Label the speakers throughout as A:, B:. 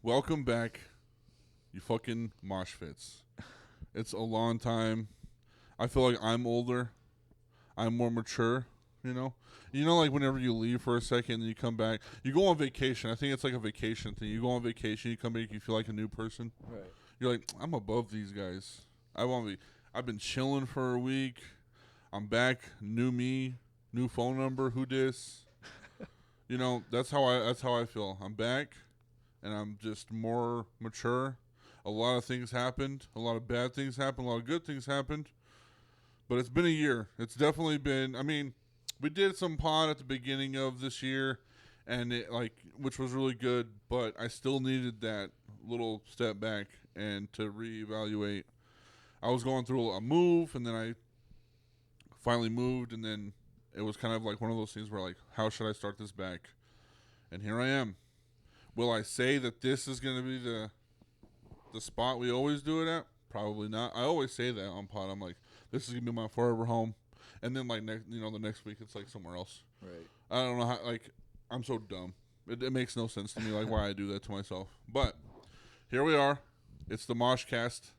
A: Welcome back, you fucking mosh fits. It's a long time. I feel like I'm older. I'm more mature, you know? You know, like whenever you leave for a second and you come back, you go on vacation. I think it's like a vacation thing. You go on vacation, you come back, you feel like a new person.
B: Right.
A: You're like, I'm above these guys. I've been chilling for a week. I'm back, new me, new phone number, who dis? You know, that's how I feel. I'm back. And I'm just more mature. A lot of things happened. A lot of bad things happened. A lot of good things happened. But it's been a year. It's definitely been. I mean, we did some pod at the beginning of this year, and which was really good. But I still needed that little step back and to reevaluate. I was going through a move, and then I finally moved, and then it was kind of like one of those things where like, how should I start this back? And here I am. Will I say that this is going to be the spot we always do it at? Probably not. I always say that on pod. I'm like, this is going to be my forever home. And then, like, the next week it's, like, somewhere else.
B: Right.
A: I don't know how, like, I'm so dumb. It makes no sense to me, like, why I do that to myself. But here we are. It's the MOSHCAST.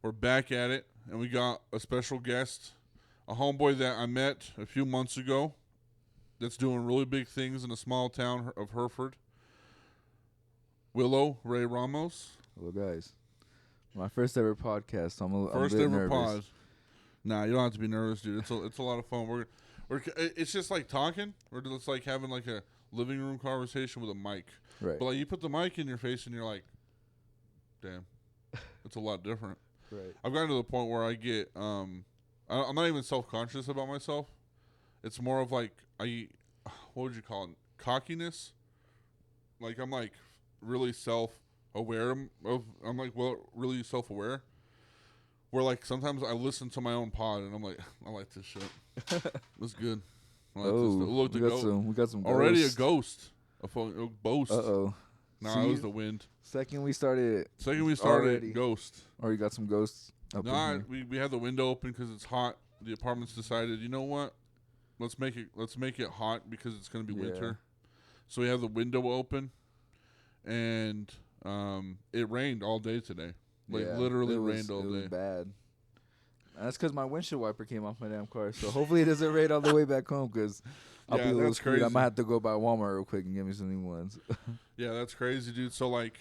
A: We're back at it. And we got a special guest, a homeboy that I met a few months ago that's doing really big things in a small town of Hereford. Willow Ray Ramos.
B: Hello, guys. My first ever podcast. So I'm a
A: first
B: bit
A: ever
B: nervous.
A: pod. Nah, you don't have to be nervous, dude. It's a lot of fun. It's just like talking. It's like having like a living room conversation with a mic.
B: Right.
A: But like you put the mic in your face and you're like, damn, it's a lot different.
B: Right.
A: I've gotten to the point where I get I'm not even self-conscious about myself. It's more of like what would you call it? Cockiness. Like I'm like really self-aware of. I'm like really self-aware. Where like sometimes I listen to my own pod and I'm like, I like this shit. That's good. I like this. Look,
B: we got some
A: already
B: ghosts.
A: a ghost. A boast.
B: Uh-oh.
A: Nah, it was the wind.
B: Second we started,
A: already. Ghost.
B: Or you got some ghosts up in here.
A: we had the window open because it's hot. The apartment's decided, you know what? Let's make it hot because it's going to be winter. So we have the window open, and it rained all day today. Literally rained all day.
B: It was bad. And that's because my windshield wiper came off my damn car. So hopefully it doesn't rain all the way back home because I'll be a little screwed.
A: Crazy.
B: I might have to go by Walmart real quick and get me some new ones.
A: Yeah, that's crazy, dude. So like,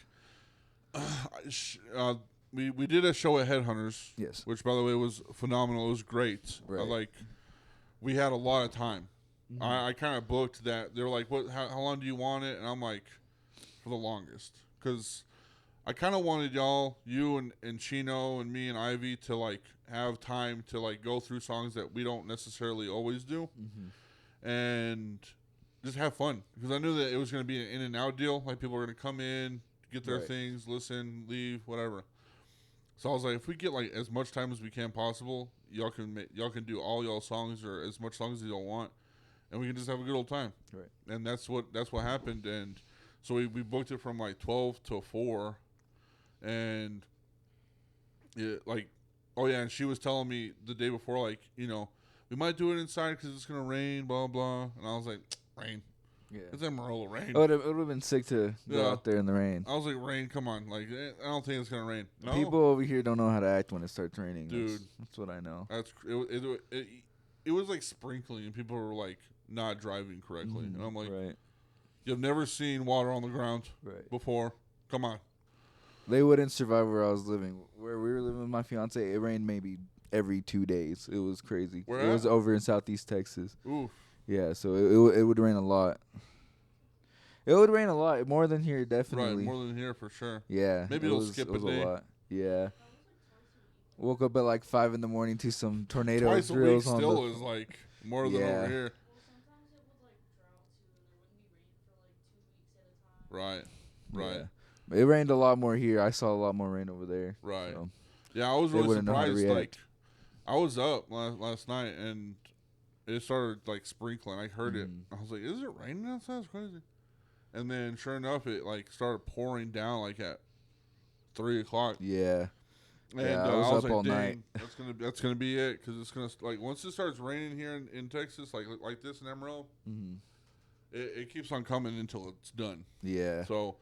A: we did a show at Headhunters.
B: Yes.
A: Which, by the way, was phenomenal. It was great.
B: Right.
A: We had a lot of time.
B: Mm-hmm.
A: I kind of booked that. They were like, "What? How long do you want it?" And I'm like, "For the longest," because I kind of wanted you and Chino and me and Ivy to like have time to like go through songs that we don't necessarily always do, and just have fun because I knew that it was going to be an in and out deal. Like people were going to come in, get their things, listen, leave, whatever. So I was like, if we get like as much time as we can possible, y'all can do all y'all songs or as much songs as y'all want, and we can just have a good old time.
B: Right.
A: And that's what happened. And so we booked it from like 12 to 4, and and she was telling me the day before, like, you know, we might do it inside because it's gonna rain, blah blah. And I was like, rain.
B: Yeah.
A: It's Amarillo rain.
B: It would have been sick to go out there in the rain.
A: I was like, rain, come on. Like, I don't think it's going to rain. No.
B: People over here don't know how to act when it starts raining.
A: Dude.
B: That's what I know.
A: It was like sprinkling, and people were like not driving correctly. And I'm like,
B: right.
A: You've never seen water on the ground before. Come on.
B: They wouldn't survive where I was living. Where we were living with my fiance, it rained maybe every 2 days. It was crazy. It was over in Southeast Texas.
A: Oof.
B: Yeah, so it would rain a lot. It would rain a lot, more than here, definitely.
A: Right, more than here for sure.
B: Yeah.
A: Maybe it'll skip a day.
B: A lot. Yeah. Woke up at like 5 a.m. to some tornado
A: Twice
B: drills
A: a week still is like... more than over here.
C: Well, sometimes it would like drought too, and there wouldn't be rain for like 2 weeks at a time.
A: Right.
B: Yeah. It rained a lot more here. I saw a lot more rain over there.
A: Right.
B: So.
A: Yeah, I was really surprised. Like, I was up last night and it started like sprinkling. I heard it. I was like, "Is it raining outside? It's crazy." And then, sure enough, it like started pouring down like at 3:00.
B: Yeah.
A: And
B: I was up
A: like,
B: all night.
A: That's gonna be it, because it's gonna like once it starts raining here in Texas, like this in Amarillo, it keeps on coming until it's done.
B: Yeah.
A: So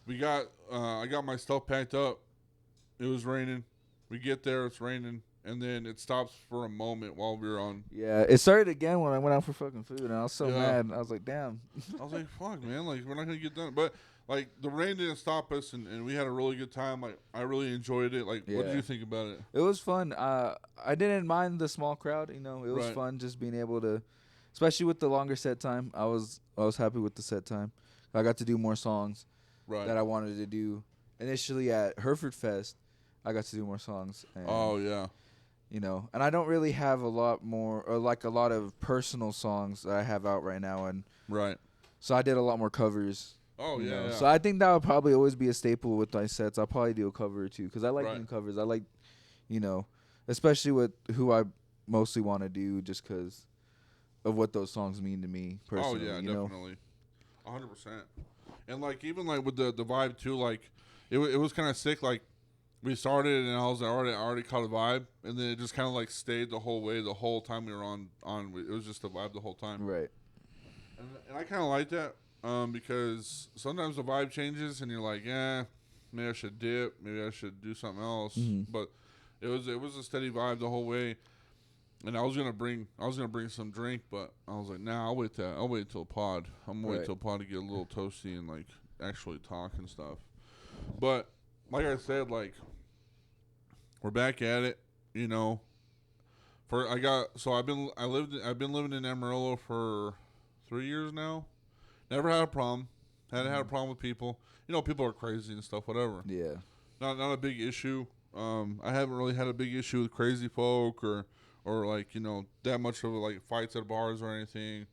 A: I got my stuff packed up. It was raining. We get there, it's raining, and then it stops for a moment while we were on.
B: Yeah, it started again when I went out for fucking food, and I was so mad. I was like, damn.
A: I was like, fuck, man, like we're not gonna get done, but. Like, the rain didn't stop us, and we had a really good time. Like, I really enjoyed it. Like, what did you think about it?
B: It was fun. I didn't mind the small crowd. You know, it was fun just being able to, especially with the longer set time. I was happy with the set time. I got to do more songs that I wanted to do. Initially at Hereford Fest, I got to do more songs. And, you know, and I don't really have a lot more, or like a lot of personal songs that I have out right now. And so I did a lot more covers.
A: Oh, yeah.
B: So I think that would probably always be a staple with my sets. I'll probably do a cover or two because I like doing covers. I like, you know, especially with who I mostly want to do just because of what those songs mean to me personally.
A: Oh, yeah, definitely. 100%. And, like, even, like, with the vibe, too, like, it was kind of sick. Like, we started and I was already caught a vibe. And then it just kind of, like, stayed the whole way, the whole time we were on. It was just a vibe the whole time.
B: Right.
A: And I kind of like that. Because sometimes the vibe changes and you're like, maybe I should dip, maybe I should do something else. But it was a steady vibe the whole way. And I was gonna bring some drink, but I was like, nah, I'll wait till pod. I'm gonna wait till pod to get a little toasty and like actually talk and stuff. But like I said, like we're back at it, you know. I've been living in Amarillo for 3 years now. Never had a problem. Hadn't had a problem with people. You know, people are crazy and stuff, whatever.
B: Yeah.
A: Not a big issue. I haven't really had a big issue with crazy folk or like, you know, that much of like fights at bars or anything.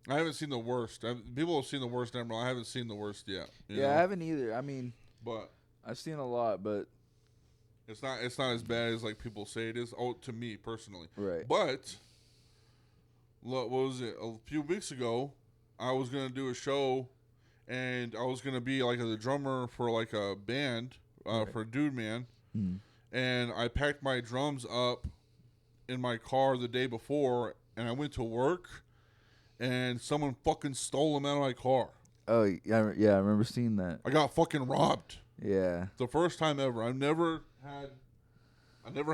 A: I haven't seen the worst. People have seen the worst in Amarillo. I haven't seen the worst yet. You know?
B: I haven't either. I mean,
A: but
B: I've seen a lot, but
A: it's not as bad as like people say it is. Oh, to me personally.
B: Right.
A: But what was it? A few weeks ago, I was going to do a show, and I was going to be, like, the drummer for, like, a band for Dude Man. And I packed my drums up in my car the day before, and I went to work, and someone fucking stole them out of my car.
B: Oh, yeah, I remember seeing that.
A: I got fucking robbed.
B: Yeah.
A: The first time ever. I never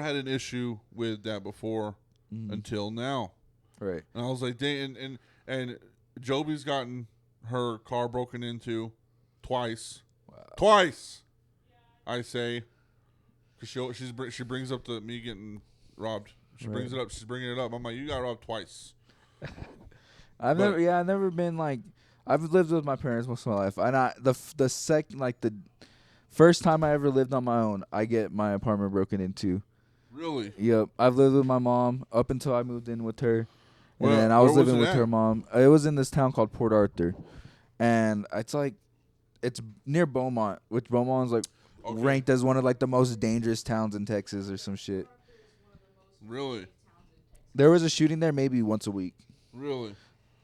A: had an issue with that before until now. Right. And I was like, dang, and Joby's gotten her car broken into twice. Wow. Twice, I say. Because she brings up me getting robbed. She brings it up. She's bringing it up. I'm like, you got robbed twice.
B: I've never been like, I've lived with my parents most of my life. The first time I ever lived on my own, I get my apartment broken into.
A: Really?
B: Yep. I've lived with my mom up until I moved in with her. And then I was living with her mom. It was in this town called Port Arthur. And it's near Beaumont, which Beaumont is like ranked as one of like the most dangerous towns in Texas or some shit.
A: Really?
B: There was a shooting there maybe once a week.
A: Really?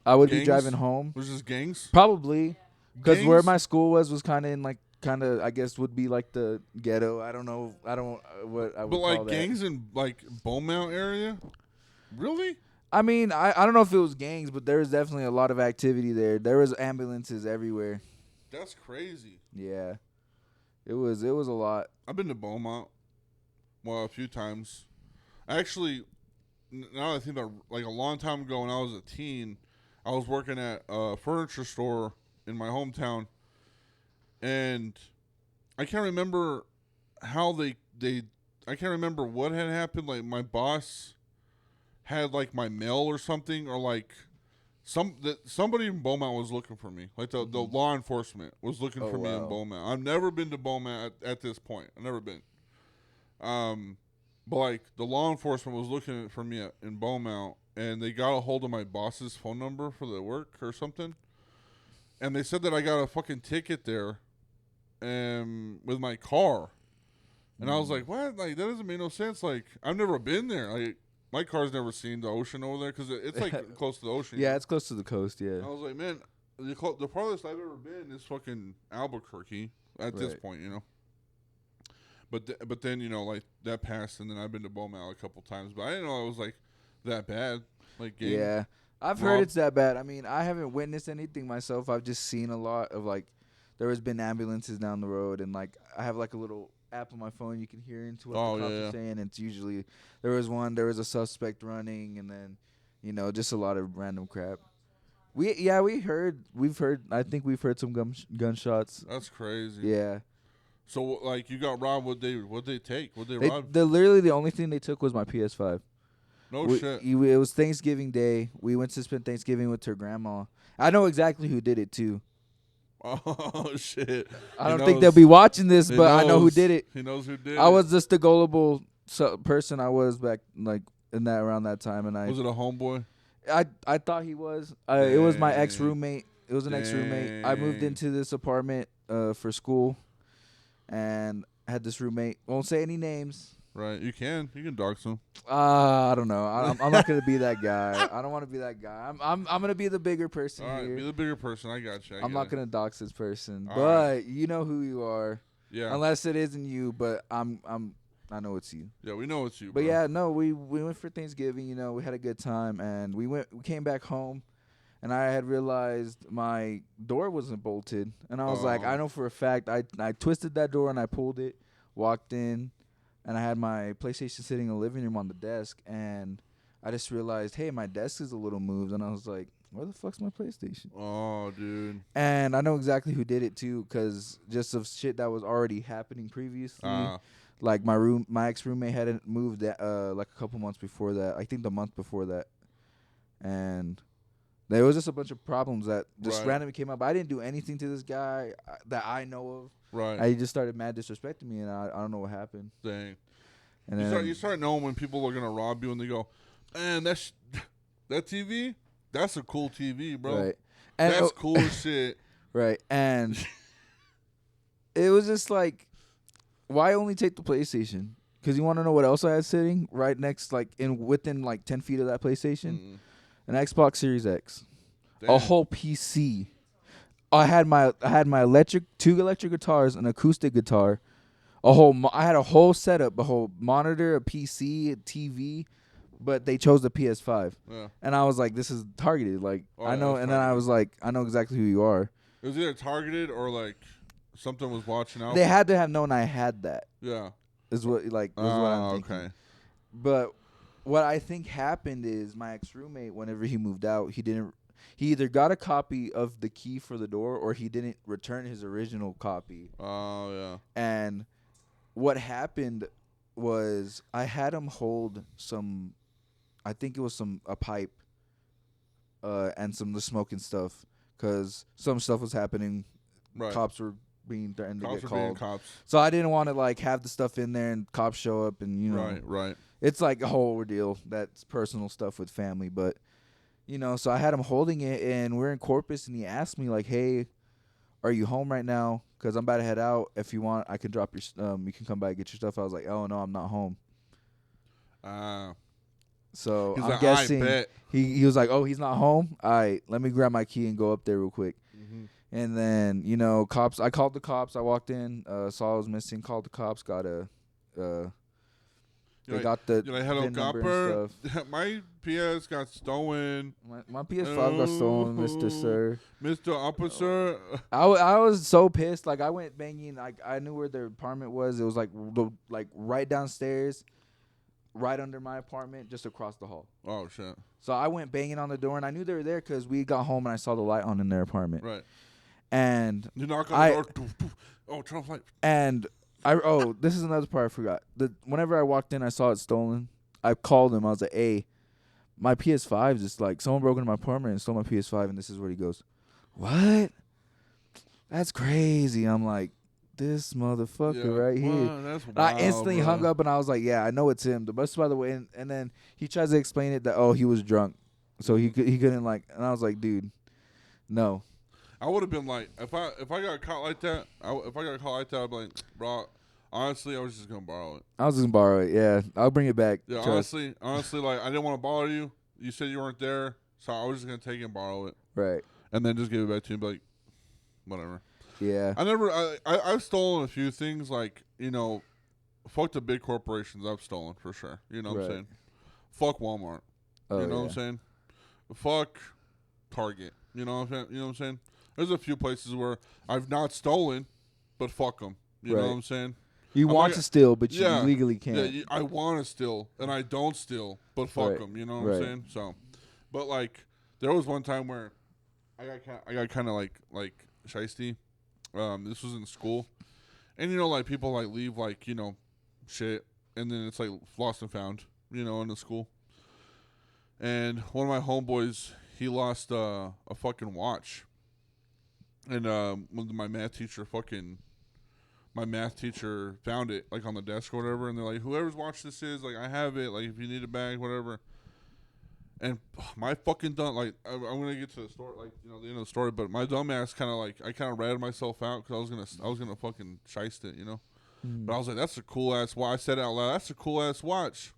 B: I would be driving home.
A: Was this gangs?
B: Probably. Because where my school was kind of I guess would be like the ghetto. I don't know. I don't what I would call that. But like
A: gangs in like Beaumont area? Really?
B: I mean, I don't know if it was gangs, but there was definitely a lot of activity there. There was ambulances everywhere.
A: That's crazy.
B: Yeah. It was a lot.
A: I've been to Beaumont, a few times. Actually, now that I think about like a long time ago when I was a teen, I was working at a furniture store in my hometown, and I can't remember how I can't remember what had happened. Like my boss had like my mail or something, or like somebody in Beaumont was looking for me. Like the law enforcement was looking for me in Beaumont. I've never been to Beaumont at this point. I've never been. But like the law enforcement was looking for me in Beaumont, and they got a hold of my boss's phone number for the work or something. And they said that I got a fucking ticket there with my car. And I was like, what? Like, that doesn't make no sense. Like, I've never been there. Like, my car's never seen the ocean over there because it's, like, close to the ocean.
B: Yeah, it's close to the coast, yeah.
A: And I was like, man, the farthest I've ever been is fucking Albuquerque at this point, you know. But then, you know, like, that passed, and then I've been to Beaumont a couple times. But I didn't know it was, like, that bad. Like,
B: yeah. I've heard it's that bad. I mean, I haven't witnessed anything myself. I've just seen a lot of, like, there has been ambulances down the road, and, like, I have, like, a little app on my phone you can hear into what the cops are saying. It's usually, there was a suspect running, and then, you know, just a lot of random crap. We've heard I think we've heard some gunshots.
A: That's crazy.
B: Yeah.
A: So, like, you got robbed. What'd they take? What'd they rob?
B: Literally the only thing they took was my PS5.
A: Shit.
B: It was Thanksgiving Day. We went to spend Thanksgiving with her grandma. I know exactly who did it, too.
A: Oh, shit.
B: I don't think they'll be watching this, but I know who did it.
A: He knows who did it.
B: I was just the gullible person I was back, like, around that time. And
A: was it a homeboy?
B: I thought he was. It was my ex-roommate. It was an ex-roommate. I moved into this apartment for school, and had this roommate. Won't say any names.
A: Right, you can dox him.
B: I don't know. I'm not gonna be that guy. I don't want to be that guy. I'm gonna be the bigger person.
A: All right,
B: here.
A: be the bigger person. I got you.
B: I'm not gonna dox this person,
A: all
B: but
A: right.
B: You know who you are.
A: Yeah.
B: Unless it isn't you, but I know it's you.
A: Yeah, we know it's you.
B: But
A: bro.
B: yeah, no, we went for Thanksgiving. You know, we had a good time, and we came back home, and I had realized my door wasn't bolted, and I was like, I know for a fact I twisted that door and I pulled it, walked in. And I had my PlayStation sitting in the living room on the desk, and I just realized, hey, my desk is a little moved, and I was like, where the fuck's my PlayStation?
A: Oh, dude.
B: And I know exactly who did it too, because just of shit that was already happening previously. Like my ex-roommate hadn't moved like a couple months before that. I think the month before that, and there was just a bunch of problems that just randomly came up. I didn't do anything to this guy that I know of.
A: Right.
B: I just started mad disrespecting me, and I don't know what happened.
A: Dang.
B: And
A: you start knowing when people are gonna rob you, and they go, "Man, that TV, that's a cool TV, bro.
B: Right. And
A: that's cool shit."
B: Right. And it was just like, why only take the PlayStation? Because you want to know what else I had sitting right next, like within like 10 feet of that PlayStation, an Xbox Series X, a whole PC. I had my two electric guitars, an acoustic guitar, I had a whole setup, a whole monitor, a PC, a TV, but they chose the PS5. Yeah. And I was like, this is targeted. Like I know, and then I was like, I know exactly who you are.
A: It was either targeted or like something was watching out.
B: They had to have known I had that.
A: Yeah.
B: Is what I'm thinking. Okay. But what I think happened is my ex-roommate, whenever he moved out, he either got a copy of the key for the door or he didn't return his original copy.
A: Oh, yeah.
B: And what happened was I had him hold I think it was a pipe and some of the smoking stuff because some stuff was happening.
A: Right.
B: Cops were being threatened to get called.
A: Cops.
B: So I didn't want to like have the stuff in there and cops show up and, you know.
A: Right.
B: It's like a whole ordeal. That's personal stuff with family, but... You know, so I had him holding it, and we're in Corpus, and he asked me, like, hey, are you home right now? Because I'm about to head out. If you want, I can drop your you can come by and get your stuff. I was like, oh, no, I'm not home. So I'm guessing he was like, oh, he's not home? All right, let me grab my key and go up there real quick. Mm-hmm. And then, you know, I called the cops. I walked in, saw I was missing, called the cops, got They got the
A: hello, copper. My PS got stolen.
B: My PS5 got stolen, Mr. Sir.
A: Mr. Officer.
B: I was so pissed. Like, I went banging. Like, I knew where their apartment was. It was, like right downstairs, right under my apartment, just across the hall.
A: Oh, shit.
B: So I went banging on the door, and I knew they were there because we got home, and I saw the light on in their apartment.
A: Right.
B: And
A: you knock on the door. Oh, turn off light.
B: And... this is another part I forgot. Whenever I walked in, I saw it stolen. I called him. I was like, hey, my PS5 just like someone broke into my apartment and stole my PS5, and this is where he goes, what? That's crazy. I'm like, this motherfucker right here.
A: That's wild,
B: I instantly
A: bro.
B: hung up and I was like, yeah, I know it's him. The bus, by the way, and then he tries to explain it that he was drunk, so he couldn't like. And I was like, dude, no.
A: I would have been like, if I got caught like that, I'd be like, bro. Honestly, I was just gonna borrow it.
B: I was just gonna borrow it. Yeah, I'll bring it back.
A: Yeah, honestly, like I didn't want to bother you. You said you weren't there, so I was just gonna take it and borrow it.
B: Right.
A: And then just give it back to you and be like, whatever.
B: Yeah.
A: I've stolen a few things, like, fuck the big corporations I've stolen for sure. You know what I'm saying? Fuck Walmart. You know what I'm saying? Fuck Target. You know what I'm saying? There's a few places where I've not stolen, but fuck them. You know what I'm saying?
B: You want to steal, but you legally can't.
A: Yeah, I want to steal, and I don't steal, but fuck them. You know what I'm saying? So, but like, there was one time where I got kind of like shiesty. This was in school, and like people like leave like shit, and then it's like lost and found, in the school. And one of my homeboys, he lost a fucking watch, and my math teacher found it like on the desk or whatever, and they're like, whoever's watch this is, like, I have it, like, if you need it back, whatever. And my fucking dumb, like, I'm gonna get to the story, like, the end of the story, but my dumb ass kind of like, I kind of ratted myself out because I was gonna fucking shiest it, But I was like, that's a cool ass watch. I said it out loud, that's a cool ass watch.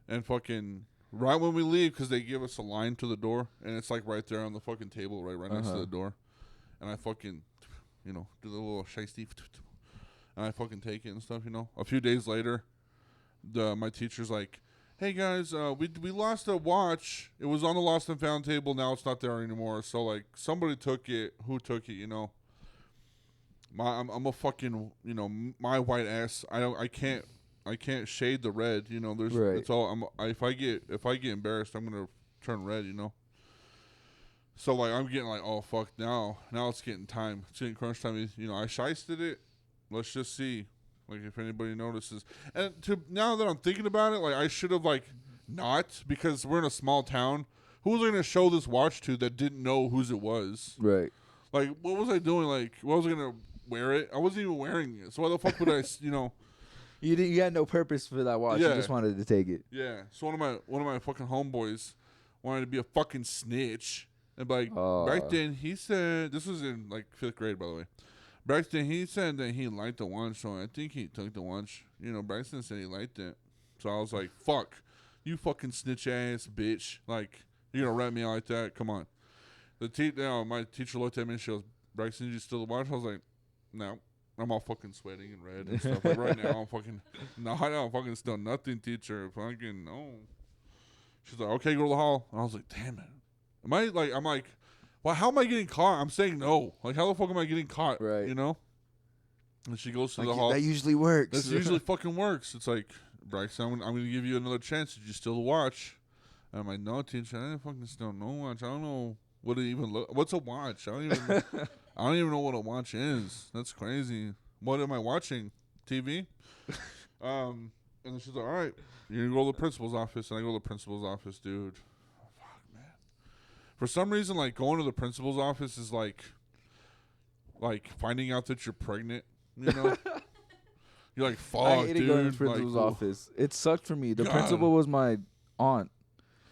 A: And fucking right when we leave, because they give us a line to the door, and it's like right there on the fucking table, right next to the door, and I fucking, do the little shiesty, and I fucking take it and stuff, A few days later, my teacher's like, hey guys, we lost a watch. It was on the lost and found table. Now it's not there anymore. So like somebody took it. Who took it? I'm a fucking my white ass. I can't shade the red. There's it's all. If I get embarrassed, I'm gonna turn red. So like I'm getting like, oh fuck, now it's getting time. It's getting crunch time. I shiested it. Let's just see. Like, if anybody notices. And now that I'm thinking about it, like, I should have, like, not, because we're in a small town. Who was I going to show this watch to that didn't know whose it was?
B: Right. Like,
A: what was I doing? Like, what was I going to wear it? I wasn't even wearing it. So why the fuck would I,
B: You had no purpose for that watch. You just wanted to take it.
A: Yeah. So one of my fucking homeboys wanted to be a fucking snitch. And, like, back then, he said, this was in, like, 5th grade, by the way. Braxton, he said that he liked the watch, so I think he took the watch. Braxton said he liked it. So I was like, fuck. You fucking snitch ass bitch. Like, you're going to rat me out like that? Come on. My teacher looked at me and she goes, Braxton, did you steal the watch? I was like, no. I'm all fucking sweating and red and stuff. Like, right now, I'm fucking, no, I don't fucking steal nothing, teacher. Fucking, no. She's like, okay, go to the hall. And I was like, damn it. I'm like, well, how am I getting caught? I'm saying no. Like, how the fuck am I getting caught?
B: Right.
A: And she goes to the hall.
B: That usually works.
A: That usually fucking works. It's like, Braxton, I'm going to give you another chance. Did you steal the watch? And I'm like, no, teacher, I didn't fucking steal no watch. I don't know what it even what's a watch? I don't even know what a watch is. That's crazy. What am I watching? TV? And then she's like, all right, you're going to go to the principal's office. And I go to the principal's office, dude. For some reason, like, going to the principal's office is like finding out that you're pregnant, You're like, fuck,
B: I hated
A: dude.
B: going to the principal's office. It sucked for me. The
A: God.
B: Principal was my aunt.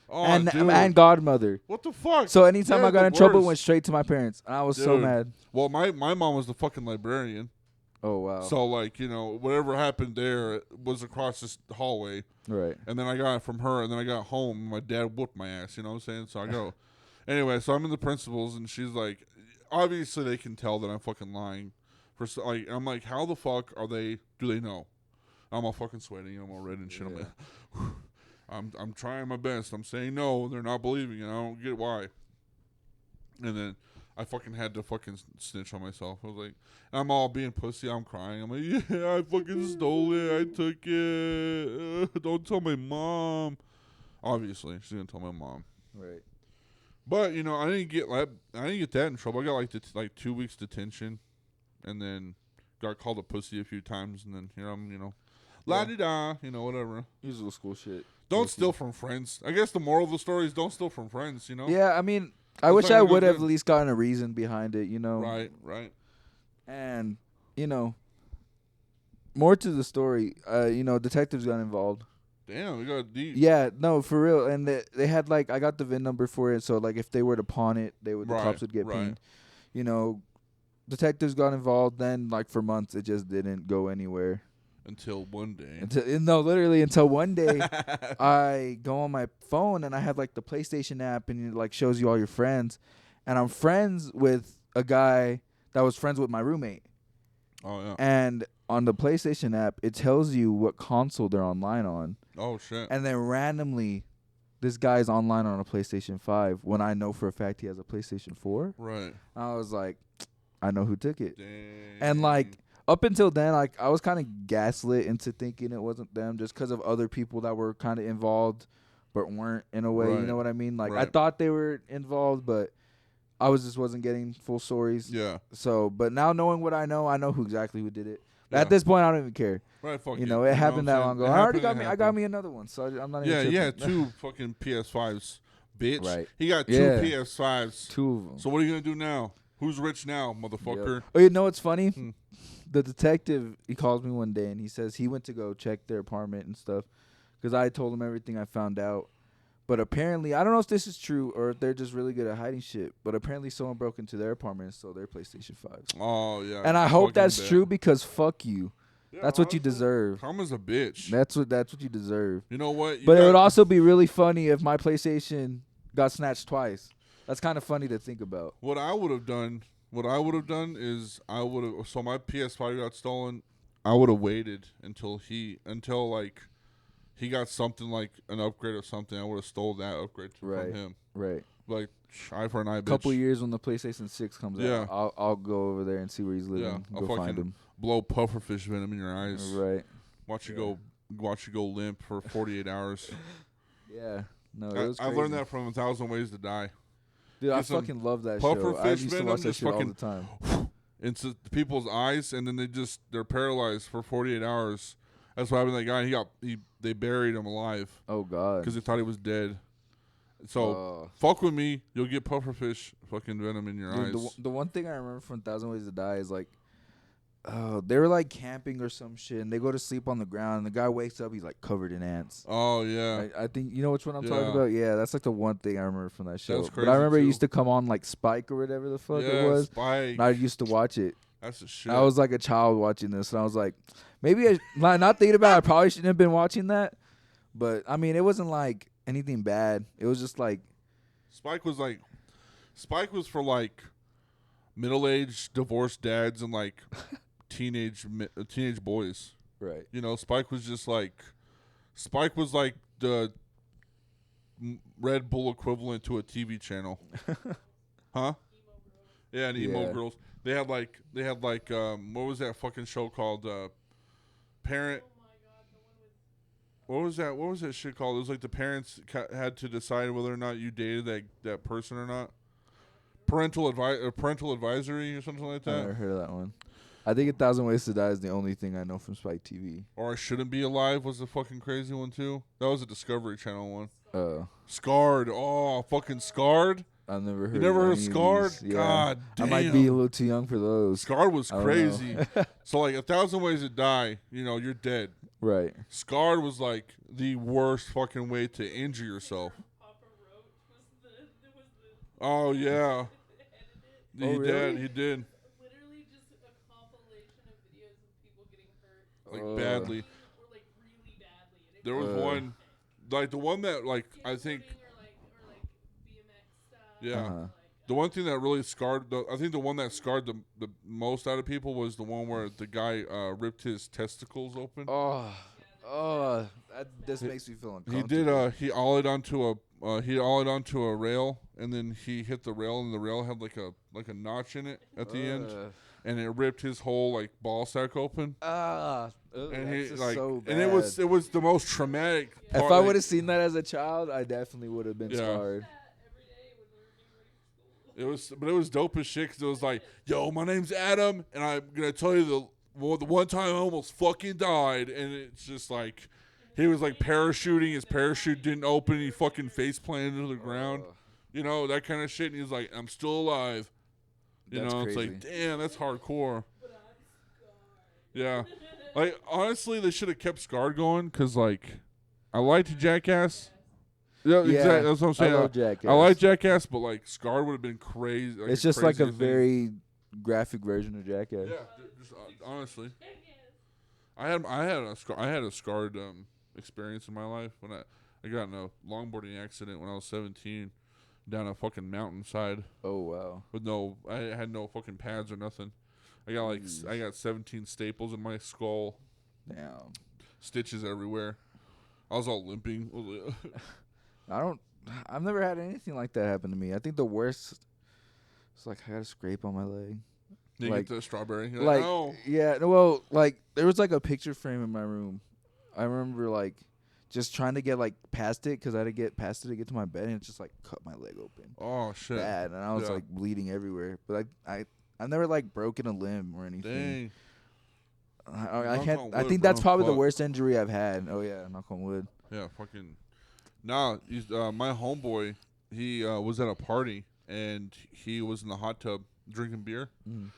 A: Oh,
B: and godmother.
A: What the fuck?
B: So anytime I got in trouble, it went straight to my parents. And I was so mad.
A: Well, my mom was the fucking librarian.
B: Oh, wow.
A: So, like, whatever happened there was across this hallway.
B: Right.
A: And then I got it from her, and then I got home, and my dad whooped my ass, you know what I'm saying? So I go... Anyway, so I'm in the principal's, and she's like, obviously they can tell that I'm fucking lying. I'm like, how the fuck do they know? I'm all fucking sweating, I'm all red and shit. Yeah. I'm like, I'm trying my best. I'm saying no, they're not believing it. I don't get why. And then I fucking had to fucking snitch on myself. I was like, I'm all being pussy. I'm crying. I'm like, yeah, I fucking stole it. I took it. Don't tell my mom. Obviously, she's gonna tell my mom.
B: Right.
A: But I didn't get that in trouble. I got like 2 weeks detention, and then got called a pussy a few times, and then here I'm la di da, whatever.
B: Usual school shit.
A: Don't steal from friends. I guess the moral of the story is don't steal from friends.
B: Yeah, I mean, I wish I would have at least gotten a reason behind it.
A: Right.
B: And, more to the story, detectives got involved.
A: Damn, we got deep.
B: Yeah, no, for real. And they had, like, I got the VIN number for it, so, like, if they were to pawn it, the cops would get pinged. Detectives got involved. Then, like, for months, it just didn't go anywhere.
A: Until one day.
B: Literally until one day, I go on my phone, and I have, like, the PlayStation app, and it, like, shows you all your friends. And I'm friends with a guy that was friends with my roommate.
A: Oh, yeah.
B: And on the PlayStation app, it tells you what console they're online on.
A: Oh, shit.
B: And then randomly, this guy's online on a PlayStation 5 when I know for a fact he has a PlayStation 4.
A: Right.
B: I was like, I know who took it.
A: Dang.
B: And, like, up until then, like, I was kind of gaslit into thinking it wasn't them just because of other people that were kind of involved but weren't in a way.
A: Right.
B: You know what I mean? Like,
A: Right.
B: I thought they were involved, but I wasn't getting full stories.
A: Yeah.
B: So, but now knowing what I know exactly who did it. Yeah. At this point, I don't even care.
A: Right, fuck
B: it happened that long ago. I got me another one, so I'm not even tripping.
A: Yeah, 2 fucking PS5s, bitch.
B: Right.
A: He got 2 PS5s.
B: 2 of them.
A: So what are you going to do now? Who's rich now, motherfucker?
B: Yep. Oh, you know what's funny? The detective, he calls me one day, and he says he went to go check their apartment and stuff because I told him everything I found out. But apparently, I don't know if this is true or if they're just really good at hiding shit, but apparently someone broke into their apartment and stole their PlayStation 5s.
A: Oh, yeah.
B: And I hope that's true because fuck you. Yeah, that's what you deserve.
A: Karma's a bitch.
B: That's what you deserve.
A: You know what?
B: But it would also be really funny if my PlayStation got snatched twice. That's kind of funny to think about.
A: What I would have done is so my PS5 got stolen. I would have waited until like he got something like an upgrade or something. I would have stole that upgrade from him.
B: Right.
A: Like eye for an eye, bitch.
B: Couple years when the PlayStation 6 comes out, I'll go over there and see where he's living.
A: Yeah,
B: go find him.
A: Blow pufferfish venom in your eyes.
B: Right.
A: Watch you go limp for 48 hours.
B: Yeah. No, it was crazy.
A: I learned that from 1,000 Ways to Die.
B: Dude, I fucking love that show. I used to watch that shit all the time.
A: Into people's eyes, and then they're paralyzed for 48 hours. That's what happened to that guy. They buried him alive.
B: Oh God.
A: Because they thought he was dead. So fuck with me, you'll get pufferfish fucking venom in your eyes.
B: The one thing I remember from 1,000 Ways to Die is like, they were like camping or some shit, and they go to sleep on the ground, and the guy wakes up, he's like covered in ants.
A: Oh yeah.
B: I think you know which one I'm talking about. Yeah, that's like the one thing I remember from that show.
A: That's crazy
B: but I remember
A: too.
B: it used to come on like Spike or whatever the fuck it was.
A: Spike.
B: And I used to watch it.
A: That's the shit.
B: I was like a child watching this, and I was like, maybe not thinking about it, I probably shouldn't have been watching that. But I mean, it wasn't like anything bad. It was just like
A: Spike was for like middle-aged divorced dads and like teenage boys.
B: Right.
A: You know, Spike was like the Red Bull equivalent to a TV channel. Huh? Yeah, and emo girls. They had like what was that fucking show called? Parent. What was that shit called? It was like the parents had to decide whether or not you dated that person or not. Parental advisory or something like that.
B: I never heard of that one. I think 1,000 Ways to Die is the only thing I know from Spike TV.
A: Or I Shouldn't Be Alive was the fucking crazy one too. That was a Discovery Channel one. Scarred. Oh, fucking Scarred.
B: I've never heard.
A: You never heard of Scarred?
B: Yeah.
A: God damn.
B: I might be a little too young for those.
A: Scarred was crazy. So like 1,000 Ways to Die, you're dead.
B: Right.
A: Scarred was like the worst fucking way to injure yourself. Oh yeah. He did.
C: Literally just a compilation of videos of people getting hurt.
A: Like badly.
C: Or like really badly.
A: There was one, like the one that like I think.
C: Or like BMX stuff.
A: Yeah. The one thing that really scarred, I think the one that scarred the most out of people was the one where the guy ripped his testicles open.
B: This makes me feel uncomfortable.
A: He did. He ollied onto a rail, and then he hit the rail, and the rail had like a notch in it at the end, and it ripped his whole like ball sack open. And he like,
B: so bad.
A: and it was the most traumatic. Part.
B: If I would have seen that as a child, I definitely would have been scarred.
A: It was dope as shit because it was like, yo, my name's Adam, and I'm gonna tell you the one time I almost fucking died, and it's just like, he was like parachuting, his parachute didn't open, he fucking face planted into the ground, that kind of shit, and he's like, I'm still alive,
B: That's
A: it's
B: crazy.
A: like, damn, that's hardcore.
C: But
A: Yeah. Like, honestly, they should have kept Scarred going because, like, I liked Jackass. Yeah, exactly. That's what I'm saying.
B: I love Jackass.
A: I like Jackass, but, like, Scarred would have been crazy. Like,
B: it's just like a very graphic version of Jackass.
A: Yeah, just, honestly. I had a Scarred experience in my life when I got in a longboarding accident when I was 17 down a fucking mountainside.
B: Oh, wow.
A: With I had no fucking pads or nothing. I got 17 staples in my skull.
B: Damn.
A: Stitches everywhere. I was all limping.
B: I've never had anything like that happen to me. I think the worst is like I got a scrape on my leg.
A: You
B: like,
A: get the strawberry. You're
B: like,
A: no.
B: Yeah, well, like there was like a picture frame in my room. I remember like just trying to get like past it because I had to get past it to get to my bed, and it just like cut my leg open.
A: Oh shit!
B: Bad, and I was like bleeding everywhere. But I've never like broken a limb or anything.
A: Dang.
B: I can't. I think that's probably the worst injury I've had. Oh yeah, knock on wood.
A: Yeah, fucking. Nah, my homeboy, he was at a party and he was in the hot tub drinking beer, and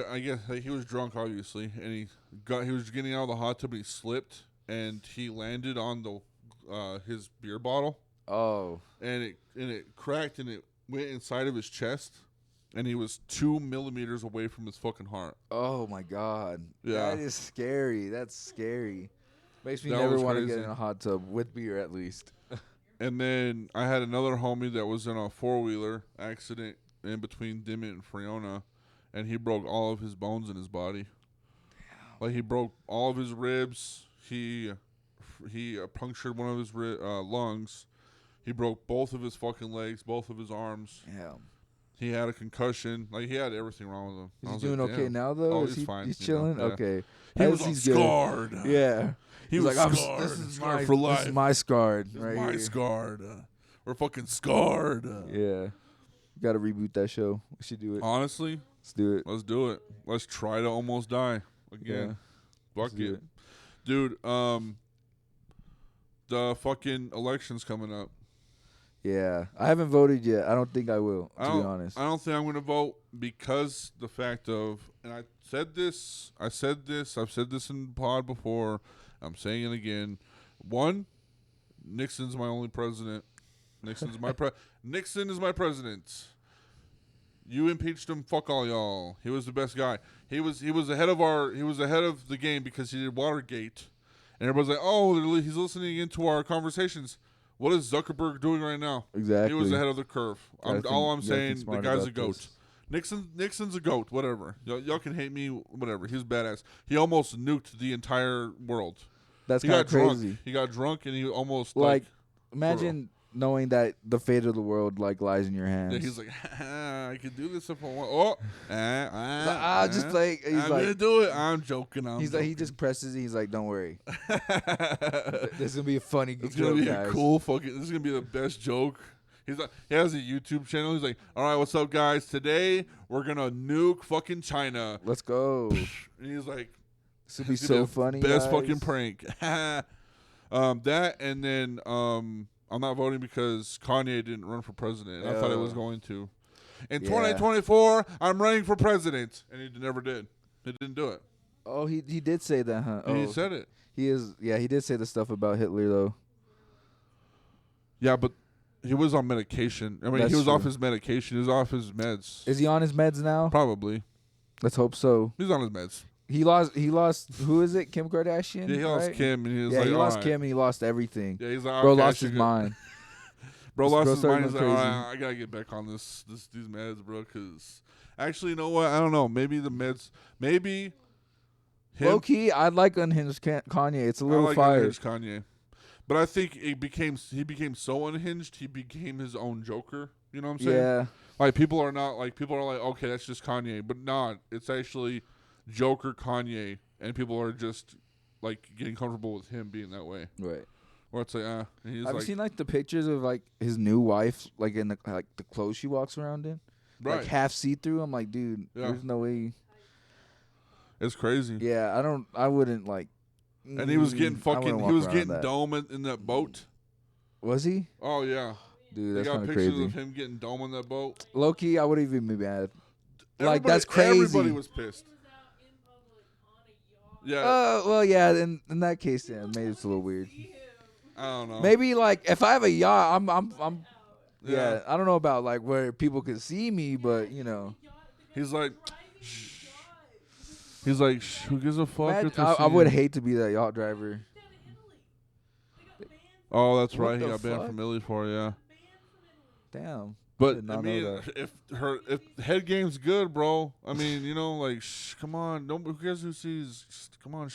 A: I guess he was drunk obviously, and he was getting out of the hot tub and he slipped and he landed on his beer bottle.
B: Oh.
A: And it cracked and it went inside of his chest. And he was 2 millimeters away from his fucking heart.
B: Oh, my God.
A: Yeah.
B: That is scary. That's scary. Makes me never want to get in a hot tub with beer, at least.
A: And then I had another homie that was in a four-wheeler accident in between Dimmitt and Friona. And he broke all of his bones in his body. Damn. Like, he broke all of his ribs. He punctured one of his lungs. He broke both of his fucking legs, both of his arms.
B: Damn.
A: He had a concussion. Like, he had everything wrong with him.
B: He's doing okay now, though?
A: Oh, he's fine.
B: He's chilling?
A: Yeah.
B: Okay.
A: He was scarred.
B: Yeah.
A: He was
B: like,
A: scarred.
B: This is
A: scarred for life.
B: This is my scarred.
A: This
B: right
A: is my
B: here.
A: scarred. We're fucking scarred.
B: Yeah. Got to reboot that show. We should do it.
A: Honestly?
B: Let's do it.
A: Let's do it. Let's try to almost die again. Yeah. Fuck it. Dude, the fucking election's coming up.
B: Yeah, I haven't voted yet. I don't think I will, to be honest.
A: I don't think I'm going to vote because the fact of, and I've said this in the pod before, I'm saying it again. One, Nixon's my only president. Nixon is my president. You impeached him, fuck all y'all. He was the best guy. He was ahead of the game because he did Watergate. And everybody's like, "Oh, he's listening into our conversations." What is Zuckerberg doing right now?
B: Exactly.
A: He was ahead of the curve. All I'm saying, the guy's a goat.
B: This.
A: Nixon's a goat. Whatever. Y'all can hate me. Whatever. He's badass. He almost nuked the entire world.
B: That's kind of crazy.
A: Drunk. He got drunk and he almost
B: imagine knowing that the fate of the world lies in your hands.
A: Yeah, he's like, I could do this if I want.
B: He's
A: gonna do it. I'm joking.
B: He just presses it. He's like, don't worry. This is gonna be a funny joke.
A: It's gonna be
B: guys.
A: a cool fucking. This is gonna be the best joke. He has a YouTube channel. He's like, all right, what's up, guys? Today we're gonna nuke fucking China.
B: Let's go.
A: And he's like,
B: this would be so funny.
A: Best fucking prank. That and then I'm not voting because Kanye didn't run for president. I thought he was going to. In 2024, I'm running for president, and he never did. He didn't do it.
B: Oh, he did say that, huh?
A: He said it.
B: He did say the stuff about Hitler though.
A: Yeah, but he was on medication. I mean, he was off his medication. He was off his meds.
B: Is he on his meds now?
A: Probably.
B: Let's hope so.
A: He's on his meds.
B: He lost. Who is it? Kim Kardashian.
A: Yeah, he lost Kim, and he was
B: he lost Kim, and he lost everything.
A: Yeah, he's like,
B: bro lost his mind.
A: Bro lost his mind. He's like, I gotta get back on these meds, bro. Because actually, you know what? I don't know. Maybe the meds. Maybe.
B: Low key, I'd like unhinged Kanye. It's a little fire.
A: Unhinged Kanye, but I think he became so unhinged. He became his own Joker. You know what I'm saying?
B: Yeah.
A: Like people are like, okay, that's just Kanye, but not. It's actually Joker Kanye, and people are just like getting comfortable with him being that way.
B: Right.
A: Or it's like, Have
B: you seen like the pictures of like his new wife, like in the clothes she walks around in,
A: right.
B: like half see through? I'm like, dude, there's no way.
A: It's crazy.
B: Yeah, I wouldn't like.
A: And he was getting dome in that boat.
B: Was he?
A: Oh yeah,
B: dude, that's kind of
A: crazy.
B: Pictures
A: of him getting dome in that boat.
B: Low key, I wouldn't even be mad. Like that's crazy.
A: Everybody was pissed. Yeah.
B: Well, yeah. In that case, yeah, maybe it's a little weird.
A: I don't know.
B: Maybe like if I have a yacht, I'm.
A: Yeah.
B: Yeah, I don't know about like where people can see me, but
A: He's like, shh. He's like, shh, who gives a fuck? If
B: I would hate to be that yacht driver.
A: Oh, that's
B: What
A: right. He
B: the
A: got banned
B: fuck?
A: from Italy for it, yeah.
B: Damn.
A: But
B: did
A: I
B: not know
A: mean,
B: that.
A: if head game's good, bro. I mean, like, shh, come on, don't. Who cares who sees? Just, come on,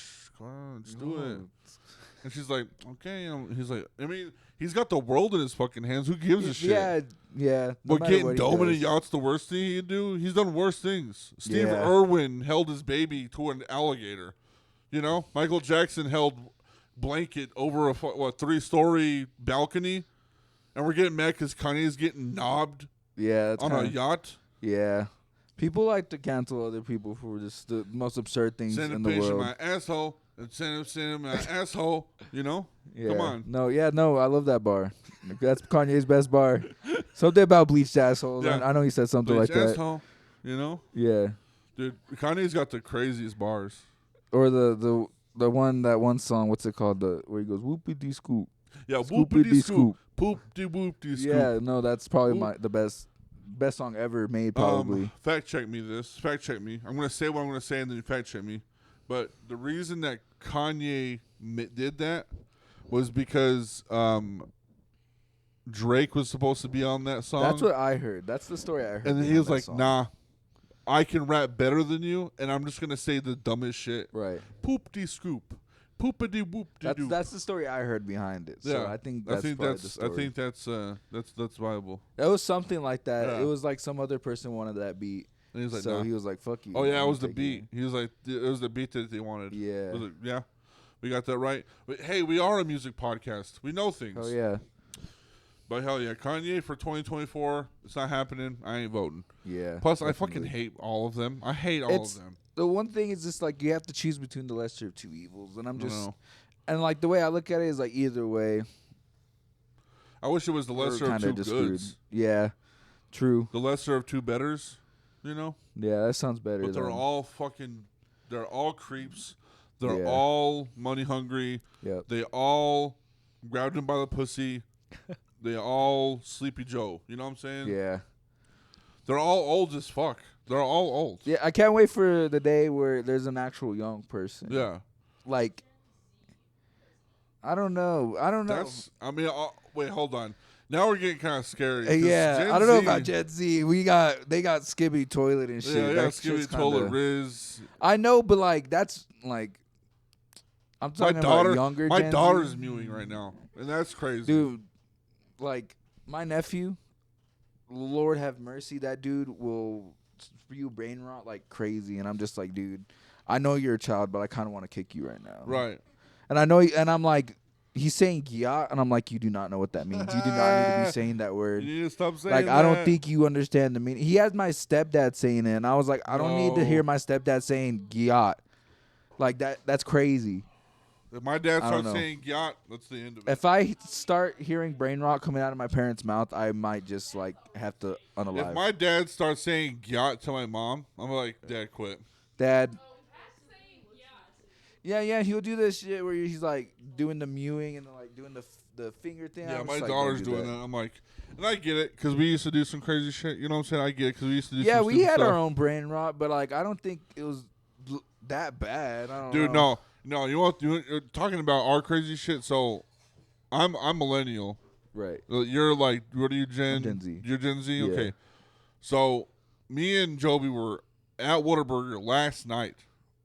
A: just do it. And she's like, okay. He's like, I mean, he's got the world in his fucking hands. Who gives a shit?
B: Yeah.
A: But getting dome in a yacht's the worst thing he'd do. He's done worse things. Steve Irwin held his baby to an alligator. Michael Jackson held blanket over a 3-story balcony. And we're getting mad because Kanye's getting knobbed on a yacht.
B: Yeah. People like to cancel other people for just the most absurd things in the world.
A: Send a my asshole. And send him my asshole.
B: Yeah.
A: Come on.
B: No, I love that bar. That's Kanye's best bar. Something about bleached assholes.
A: Yeah.
B: I know he said something
A: bleached
B: like
A: asshole,
B: that. Yeah.
A: Dude, Kanye's got the craziest bars.
B: Or that one song, what's it called? Where he goes, whoopity scoop.
A: Yeah, whoopity scoop. Poop-de whoop-de scoop.
B: Yeah, no, that's probably the best song ever made, probably.
A: Fact check me this. Fact check me. I'm going to say what I'm going to say and then you fact check me. But the reason that Kanye did that was because Drake was supposed to be on that song.
B: That's what I heard. That's the story I heard.
A: And then he was like, nah, I can rap better than you, and I'm just going to say the dumbest shit.
B: Right.
A: Poop-de scoop. Poopity whoop.
B: That's the story I heard behind it. So
A: yeah,
B: I think that's the story.
A: I think that's viable.
B: That was something like that.
A: Yeah.
B: It was like some other person wanted that beat.
A: And he was like,
B: so
A: nah.
B: he was like, "Fuck you."
A: Oh yeah, it was the beat. He was like, it was the beat that they wanted.
B: Yeah.
A: Was it, yeah, we got that right. But hey, we are a music podcast. We know things.
B: Oh yeah.
A: But hell yeah, Kanye for 2024. It's not happening. I ain't voting.
B: Yeah.
A: Plus, I fucking hate all of them. I hate all of them.
B: The one thing is just like you have to choose between the lesser of two evils, and I'm just. And like the way I look at it is like either way.
A: I wish it was the lesser of two goods.
B: Yeah, true.
A: The lesser of two betters,
B: Yeah, that sounds better.
A: But they're all creeps. They're all money hungry.
B: Yep.
A: They all grabbed him by the pussy. They all Sleepy Joe. You know what I'm saying?
B: Yeah.
A: They're all old as fuck. They're all old.
B: Yeah, I can't wait for the day where there's an actual young person.
A: Yeah.
B: Like. I don't know.
A: Wait, hold on. Now we're getting kind of scary.
B: Yeah, I don't know about Gen Z. They got Skibby Toilet and shit.
A: Yeah, Skibby Toilet, Riz.
B: I know, but like that's like I'm talking about younger.
A: My
B: Gen
A: daughter's
B: Z.
A: mewing right now, and that's crazy,
B: dude. Like my nephew, Lord have mercy, that dude will spew brain rot like crazy, and I'm just like, dude, I know you're a child, but I kind of want to kick you right now.
A: Right.
B: And I know, and I'm like, he's saying yacht, and I'm like, you do not know what that means. You do not need to be saying that word.
A: You need to stop saying
B: like,
A: that.
B: I don't think you understand the meaning. He has my stepdad saying it, and I was like, I don't need to hear my stepdad saying yacht. Like, that's crazy.
A: If my dad starts saying yacht, that's the end of it.
B: If I start hearing brain rot coming out of my parents' mouth, I might just, like, have to unalive.
A: If my dad starts saying yacht to my mom, I'm like, Dad, quit.
B: Dad. Yeah, he'll do this shit where he's like doing the mewing and like doing the finger thing.
A: Yeah, my daughter's doing that. I'm like, and I get it because we used to do some crazy shit. You know what I'm saying? I get it because we used to do.
B: Yeah,
A: some
B: we had
A: stuff.
B: our own brain rot, but like I don't think it was that bad. I don't know.
A: No. You're talking about our crazy shit. So, I'm millennial.
B: Right.
A: You're like, what are you, Gen?
B: I'm Gen Z.
A: You're Gen Z.
B: Yeah.
A: Okay. So, me and Joby were at Whataburger last night.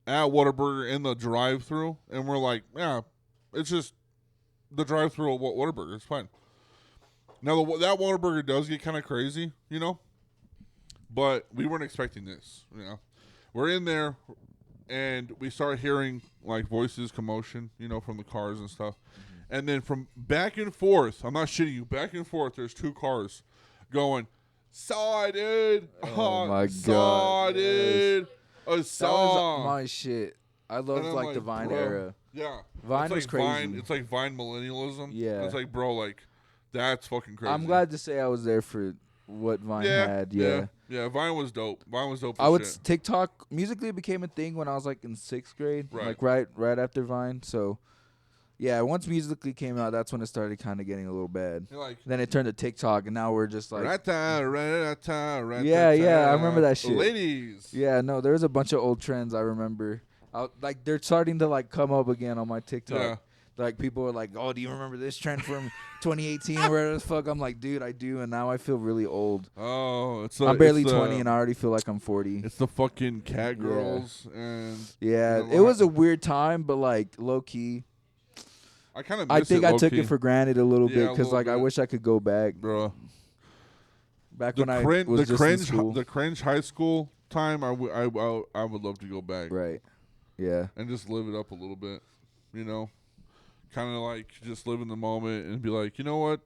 A: At Whataburger in the drive-thru, and we're like, yeah, it's just the drive-thru at Whataburger. It's fine. Now, that Whataburger does get kind of crazy, but we weren't expecting this, We're in there, and we start hearing, like, voices, commotion, from the cars and stuff. Mm-hmm. And then from back and forth, I'm not shitting you, back and forth, there's two cars going, saw it, dude.
B: Oh, my God.
A: Saw it, dude. A song.
B: That was my shit. I loved like the Vine era.
A: Yeah.
B: Vine was crazy.
A: It's like Vine millennialism.
B: Yeah.
A: It's like, bro, like, that's fucking crazy.
B: I'm glad to say I was there for what Vine had. Yeah.
A: Vine was dope.
B: TikTok musically became a thing when I was like in 6th grade, like right after Vine. So yeah, once musically came out, that's when it started kind of getting a little bad. Then it turned to TikTok, and now we're just like, I remember that shit.
A: Ladies.
B: Yeah, no, there's a bunch of old trends I remember. Like they're starting to like come up again on my TikTok.
A: Yeah.
B: Like people are like, "Oh, do you remember this trend from 2018 or whatever the fuck?" I'm like, "Dude, I do," and now I feel really old.
A: Oh,
B: I'm barely 20 and I already feel like I'm 40.
A: It's the fucking cat girls and
B: it was a weird time, but like low key.
A: I kind of.
B: I think I took it for granted a little bit because like I wish I could go back,
A: bro.
B: Back when I was just in school.
A: The cringe high school time, I would love to go back.
B: Right. Yeah.
A: And just live it up a little bit, you know. Kind of like just live in the moment and be like, you know what,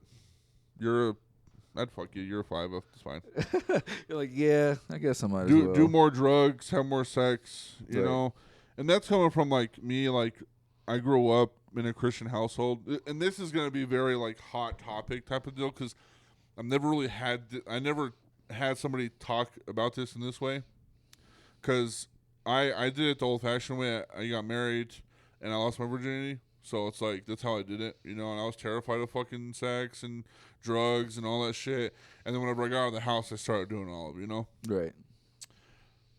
A: I'd fuck you. You're a 5. It's fine.
B: You're like, yeah, I guess I might as well.
A: Do more drugs, have more sex, you know. And that's coming from like me. Like I grew up in a Christian household, and this is gonna be very like hot topic type of deal because I never had somebody talk about this in this way. Because I did it the old-fashioned way. I got married and I lost my virginity. So it's like, that's how I did it, you know, and I was terrified of fucking sex and drugs and all that shit. And then whenever I got out of the house, I started doing all of it, you know?
B: Right.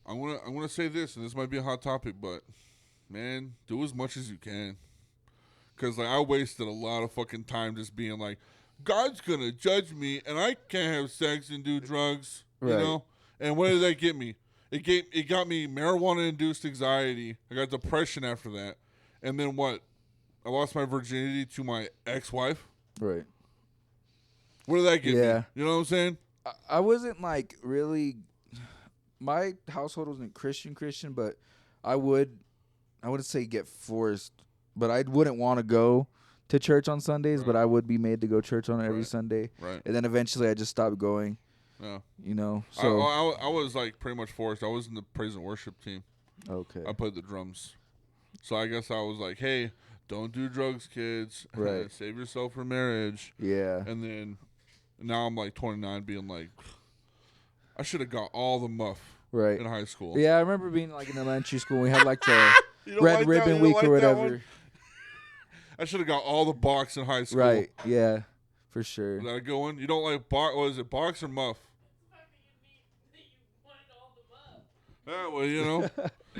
A: I'm gonna say this, and this might be a hot topic, but, man, do as much as you can. Because, like, I wasted a lot of fucking time just being like, God's gonna judge me, and I can't have sex and do drugs, you know? And what did that get me? It got me marijuana-induced anxiety. I got depression after that. And then what? I lost my virginity to my ex-wife.
B: Right.
A: What did that get me? You know what I'm saying?
B: I wasn't like really. My household wasn't Christian, but I wouldn't say get forced, but I wouldn't want to go to church on Sundays, but I would be made to go to church on every Sunday.
A: Right.
B: And then eventually I just stopped going.
A: Yeah.
B: You know. So
A: I was like pretty much forced. I was in the praise and worship team.
B: Okay.
A: I played the drums. So I guess I was like, hey, don't do drugs, kids.
B: Right.
A: Save yourself for marriage.
B: Yeah.
A: And then now I'm like 29 being like, I should have got all the muff in high school.
B: Yeah, I remember being like in elementary school. We had like the red ribbon week or whatever.
A: I should have got all the box in high school.
B: Right. Yeah. For sure.
A: Is that a good one? You don't like box? What is it? Box or muff? Yeah, well, you know,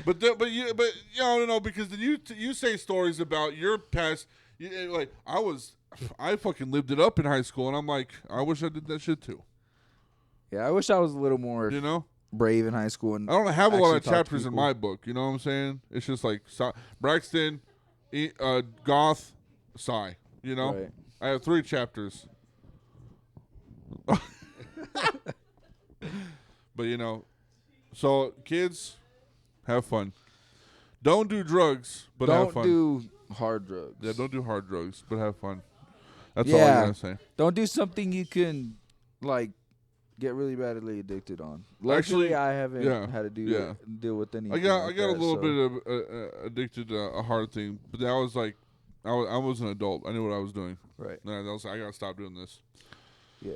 A: but you don't know because then you say stories about your past. Like I fucking lived it up in high school, and I'm like, I wish I did that shit too.
B: Yeah, I wish I was a little more, brave in high school. And
A: I don't have a lot of chapters in my book. You know what I'm saying? It's just like Braxton, Goth, Psy. You know,
B: right.
A: I have 3 chapters. But you know. So, kids, have fun. Don't do drugs, but have fun.
B: Don't do hard drugs.
A: Yeah, don't do hard drugs, but have fun. That's all I gotta say.
B: Don't do something you can, like, get really badly addicted on. Luckily, I haven't had to deal with anything.
A: I got a little bit of addicted to a hard thing, but that was like, I was an adult. I knew what I was doing.
B: Right.
A: And I gotta stop doing this.
B: Yeah.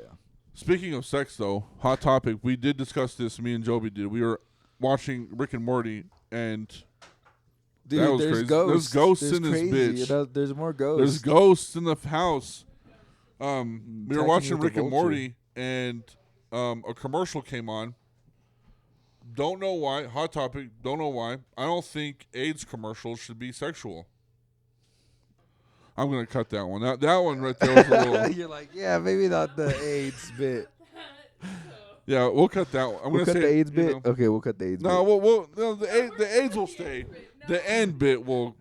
A: Speaking of sex, though, hot topic. We did discuss this. Me and Joby did. We were watching Rick and Morty, and
B: dude,
A: that was crazy. There's ghosts in this bitch.
B: You know, there's more ghosts.
A: There's ghosts in the house. We were watching Rick and Morty, and a commercial came on. Don't know why. Hot topic. Don't know why. I don't think AIDS commercials should be sexual. I'm going to cut that one. That one right there was a little...
B: You're like, yeah, maybe not the AIDS bit.
A: Yeah, we'll cut that one.
B: We'll cut the AIDS bit? Okay, we'll cut the AIDS bit.
A: No, the AIDS will stay. The end bit will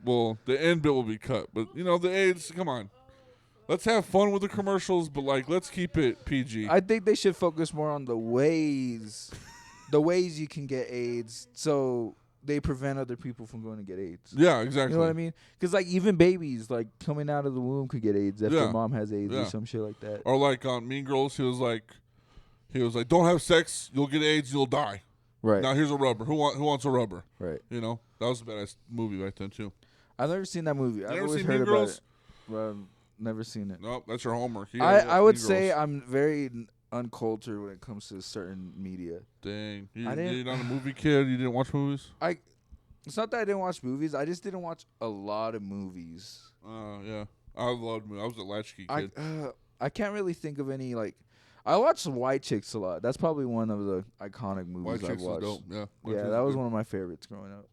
A: be cut. But, you know, the AIDS, come on. Let's have fun with the commercials, but, like, let's keep it PG.
B: I think they should focus more on the ways you can get AIDS, so they prevent other people from going to get AIDS.
A: Yeah, exactly.
B: You know what I mean? Because, like, even babies, like, coming out of the womb could get AIDS if their mom has AIDS or some shit like that.
A: Or, like, on Mean Girls, he was like, don't have sex, you'll get AIDS, you'll die.
B: Right.
A: Now here's a rubber. Who wants a rubber?
B: Right.
A: You know? That was a badass movie back then, too.
B: I've never seen that movie. I've always heard about it. Well, I've never seen it.
A: Nope, that's your homework.
B: I would say I'm very uncultured when it comes to certain media.
A: Dang. You're not a movie kid? You didn't watch movies?
B: It's not that I didn't watch movies. I just didn't watch a lot of movies.
A: Yeah. I loved movies. I was a latchkey kid.
B: I can't really think of any, like... I watched White Chicks a lot. That's probably one of the iconic movies I've watched.
A: Dope. Yeah.
B: Yeah, that was one of my favorites growing up.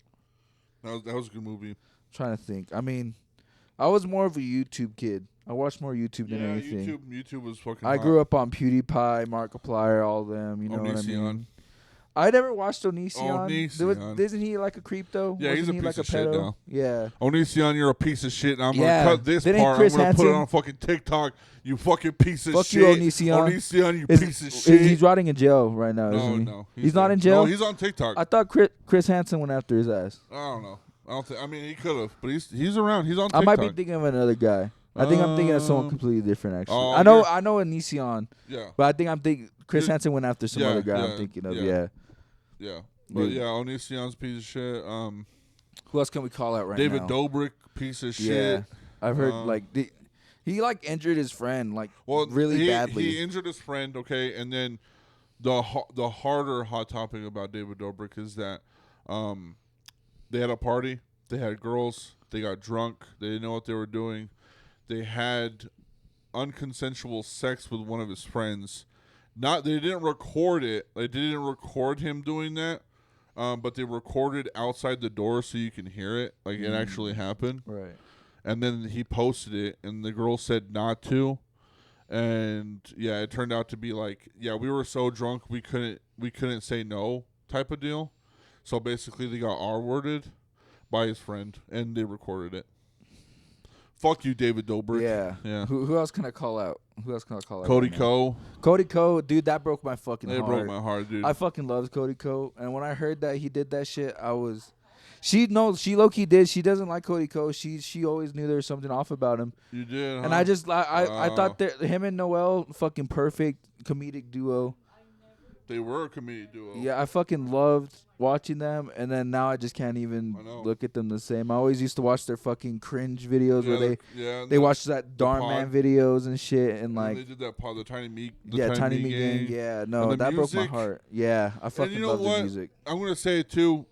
A: That was a good movie.
B: I'm trying to think. I mean, I was more of a YouTube kid. I watched more YouTube than anything.
A: YouTube was fucking
B: I
A: hot.
B: grew up on PewDiePie, Markiplier, all of them. You know what I mean? I never watched Onision. Isn't he like a creep though?
A: Yeah, he's a piece of shit now.
B: Yeah.
A: Onision, you're a piece of shit. And I'm gonna cut this part. I'm gonna put it on fucking TikTok. You fucking piece of shit.
B: Fuck you, Onision.
A: Onision, you piece of shit.
B: He's rotting in jail right now, isn't he?
A: No.
B: He's not in jail?
A: No, he's on TikTok.
B: I thought Chris Hansen went after his ass.
A: I don't know. I mean, he could have, but he's around. He's on TikTok.
B: I might be thinking of another guy. I think I'm thinking of someone completely different, actually. I know Onision.
A: Yeah.
B: But I think Chris Hansen went after some other guy I'm thinking of.
A: Yeah. But yeah, Onision's piece of shit.
B: Who else can we call out right
A: David
B: now?
A: Dobrik, piece of shit.
B: Yeah. I've heard he injured his friend really badly.
A: He injured his friend, okay, and then the harder hot topic about David Dobrik is that they had a party, they had girls, they got drunk, they didn't know what they were doing, they had unconsensual sex with one of his friends. They didn't record it. They didn't record him doing that. But they recorded outside the door so you can hear it. Like, it actually happened.
B: Right.
A: And then he posted it, and the girl said not to. And, yeah, it turned out to be like, yeah, we were so drunk we couldn't say no type of deal. So, basically, they got R-worded by his friend, and they recorded it. Fuck you, David Dobrik.
B: Yeah. Who else can I call out?
A: Cody Ko.
B: Cody Ko, dude, that broke my fucking heart.
A: It broke my heart, dude.
B: I fucking loved Cody Ko, and when I heard that he did that shit, she low-key did. She doesn't like Cody Ko. She always knew there was something off about him.
A: You did, huh?
B: And I thought that him and Noel, fucking perfect comedic duo.
A: They were a comedic duo.
B: Yeah, I fucking loved watching them, and then now I just can't even look at them the same. I always used to watch their fucking cringe videos where they watched that Darn Man videos and shit, and like
A: they did that pod, the Tiny Meat,
B: Tiny Meat Gang. Yeah, no, that broke my heart. Yeah, I fucking love the music.
A: I'm gonna say it too,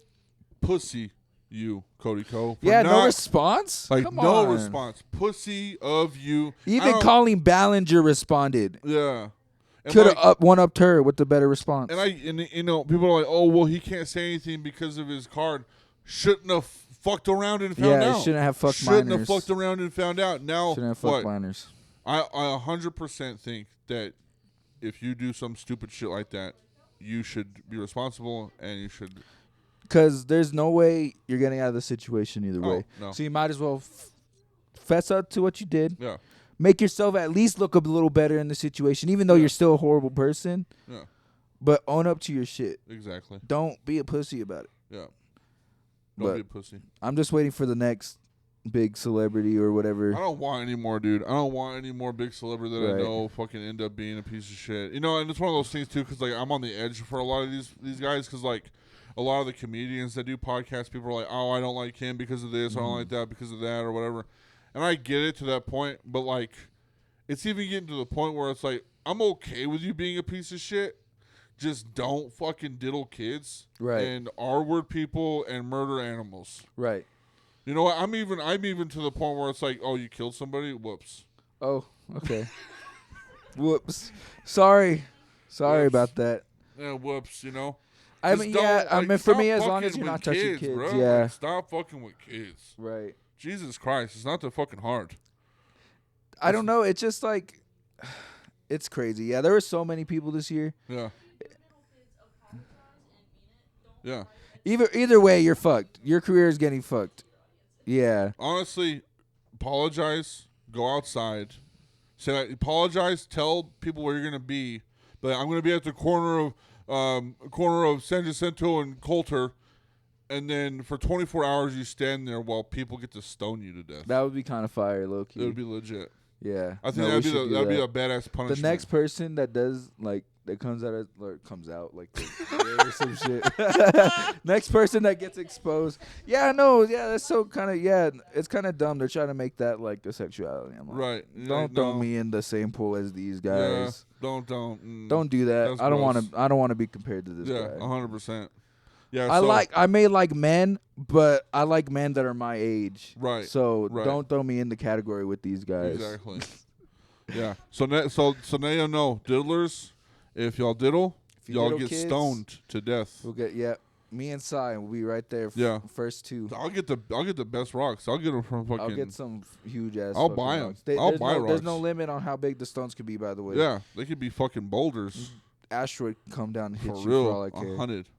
A: pussy, you Cody Ko.
B: Yeah, no response.
A: Like no response, pussy of you.
B: Even Colleen Ballinger responded.
A: Yeah.
B: Could have one-upped her with the better response.
A: And you know, people are like, oh, well, he can't say anything because of his card. Shouldn't have fucked around and found out.
B: Yeah, shouldn't have fucked
A: minors.
B: Shouldn't
A: have fucked around and found out. Now,
B: shouldn't have fucked minors.
A: I 100% think that if you do some stupid shit like that, you should be responsible and you should.
B: Because there's no way you're getting out of the situation either way.
A: No.
B: So you might as well fess up to what you did.
A: Yeah.
B: Make yourself at least look a little better in the situation, even though you're still a horrible person.
A: Yeah.
B: But own up to your shit.
A: Exactly.
B: Don't be a pussy about it.
A: Yeah. Don't be a pussy.
B: I'm just waiting for the next big celebrity or whatever.
A: I don't want any more, dude. I don't want any more big celebrity that I know fucking end up being a piece of shit. You know, and it's one of those things, too, because, like, I'm on the edge for a lot of these guys because, like, a lot of the comedians that do podcasts, people are like, oh, I don't like him because of this. I don't like that because of that or whatever. And I get it to that point, but, like, it's even getting to the point where it's like, I'm okay with you being a piece of shit. Just don't fucking diddle kids.
B: Right.
A: And R-word people and murder animals.
B: Right.
A: You know what? I'm even to the point where it's like, oh, you killed somebody? Whoops.
B: Oh, okay. Whoops. Sorry about that.
A: Yeah, whoops, you know?
B: I mean, for me, as long as you're not touching kids,
A: bro.
B: yeah.
A: Like, stop fucking with kids.
B: Right.
A: Jesus Christ, it's not that fucking hard.
B: I don't know. It's just like, it's crazy. Yeah, there were so many people this year.
A: Yeah. Yeah.
B: Either way, you're fucked. Your career is getting fucked. Yeah.
A: Honestly, apologize. Go outside. Say apologize. Tell people where you're gonna be. But I'm gonna be at the corner of San Jacinto and Coulter. And then for 24 hours, you stand there while people get to stone you to death.
B: That would be kind of fire, low-key.
A: It would be legit.
B: Yeah.
A: I think that'd be a badass punishment.
B: The next person that does, like, that comes out like or some shit. Next person that gets exposed. Yeah, no, yeah, that's so kind of it's kind of dumb. They're trying to make that like a sexuality. I'm like,
A: Right.
B: Don't throw me in the same pool as these guys.
A: Yeah,
B: don't do that.
A: That's
B: I don't
A: gross.
B: want to be compared to this guy.
A: Yeah, 100%. Yeah,
B: I may like men, but I like men that are my age.
A: Right.
B: So don't throw me in the category with these guys.
A: Exactly. Yeah. So now you know, diddlers, if y'all diddle, y'all get
B: kids,
A: stoned to death.
B: We'll get me and Cy will be right there. First two.
A: I'll get the best rocks. I'll get them from fucking.
B: I'll get some huge ass.
A: I'll buy them.
B: I'll
A: buy rocks.
B: There's no limit on how big the stones could be. By the way.
A: Yeah, they could be fucking boulders.
B: Asteroid can come down and hit
A: for
B: you
A: real,
B: for all I care.
A: 100.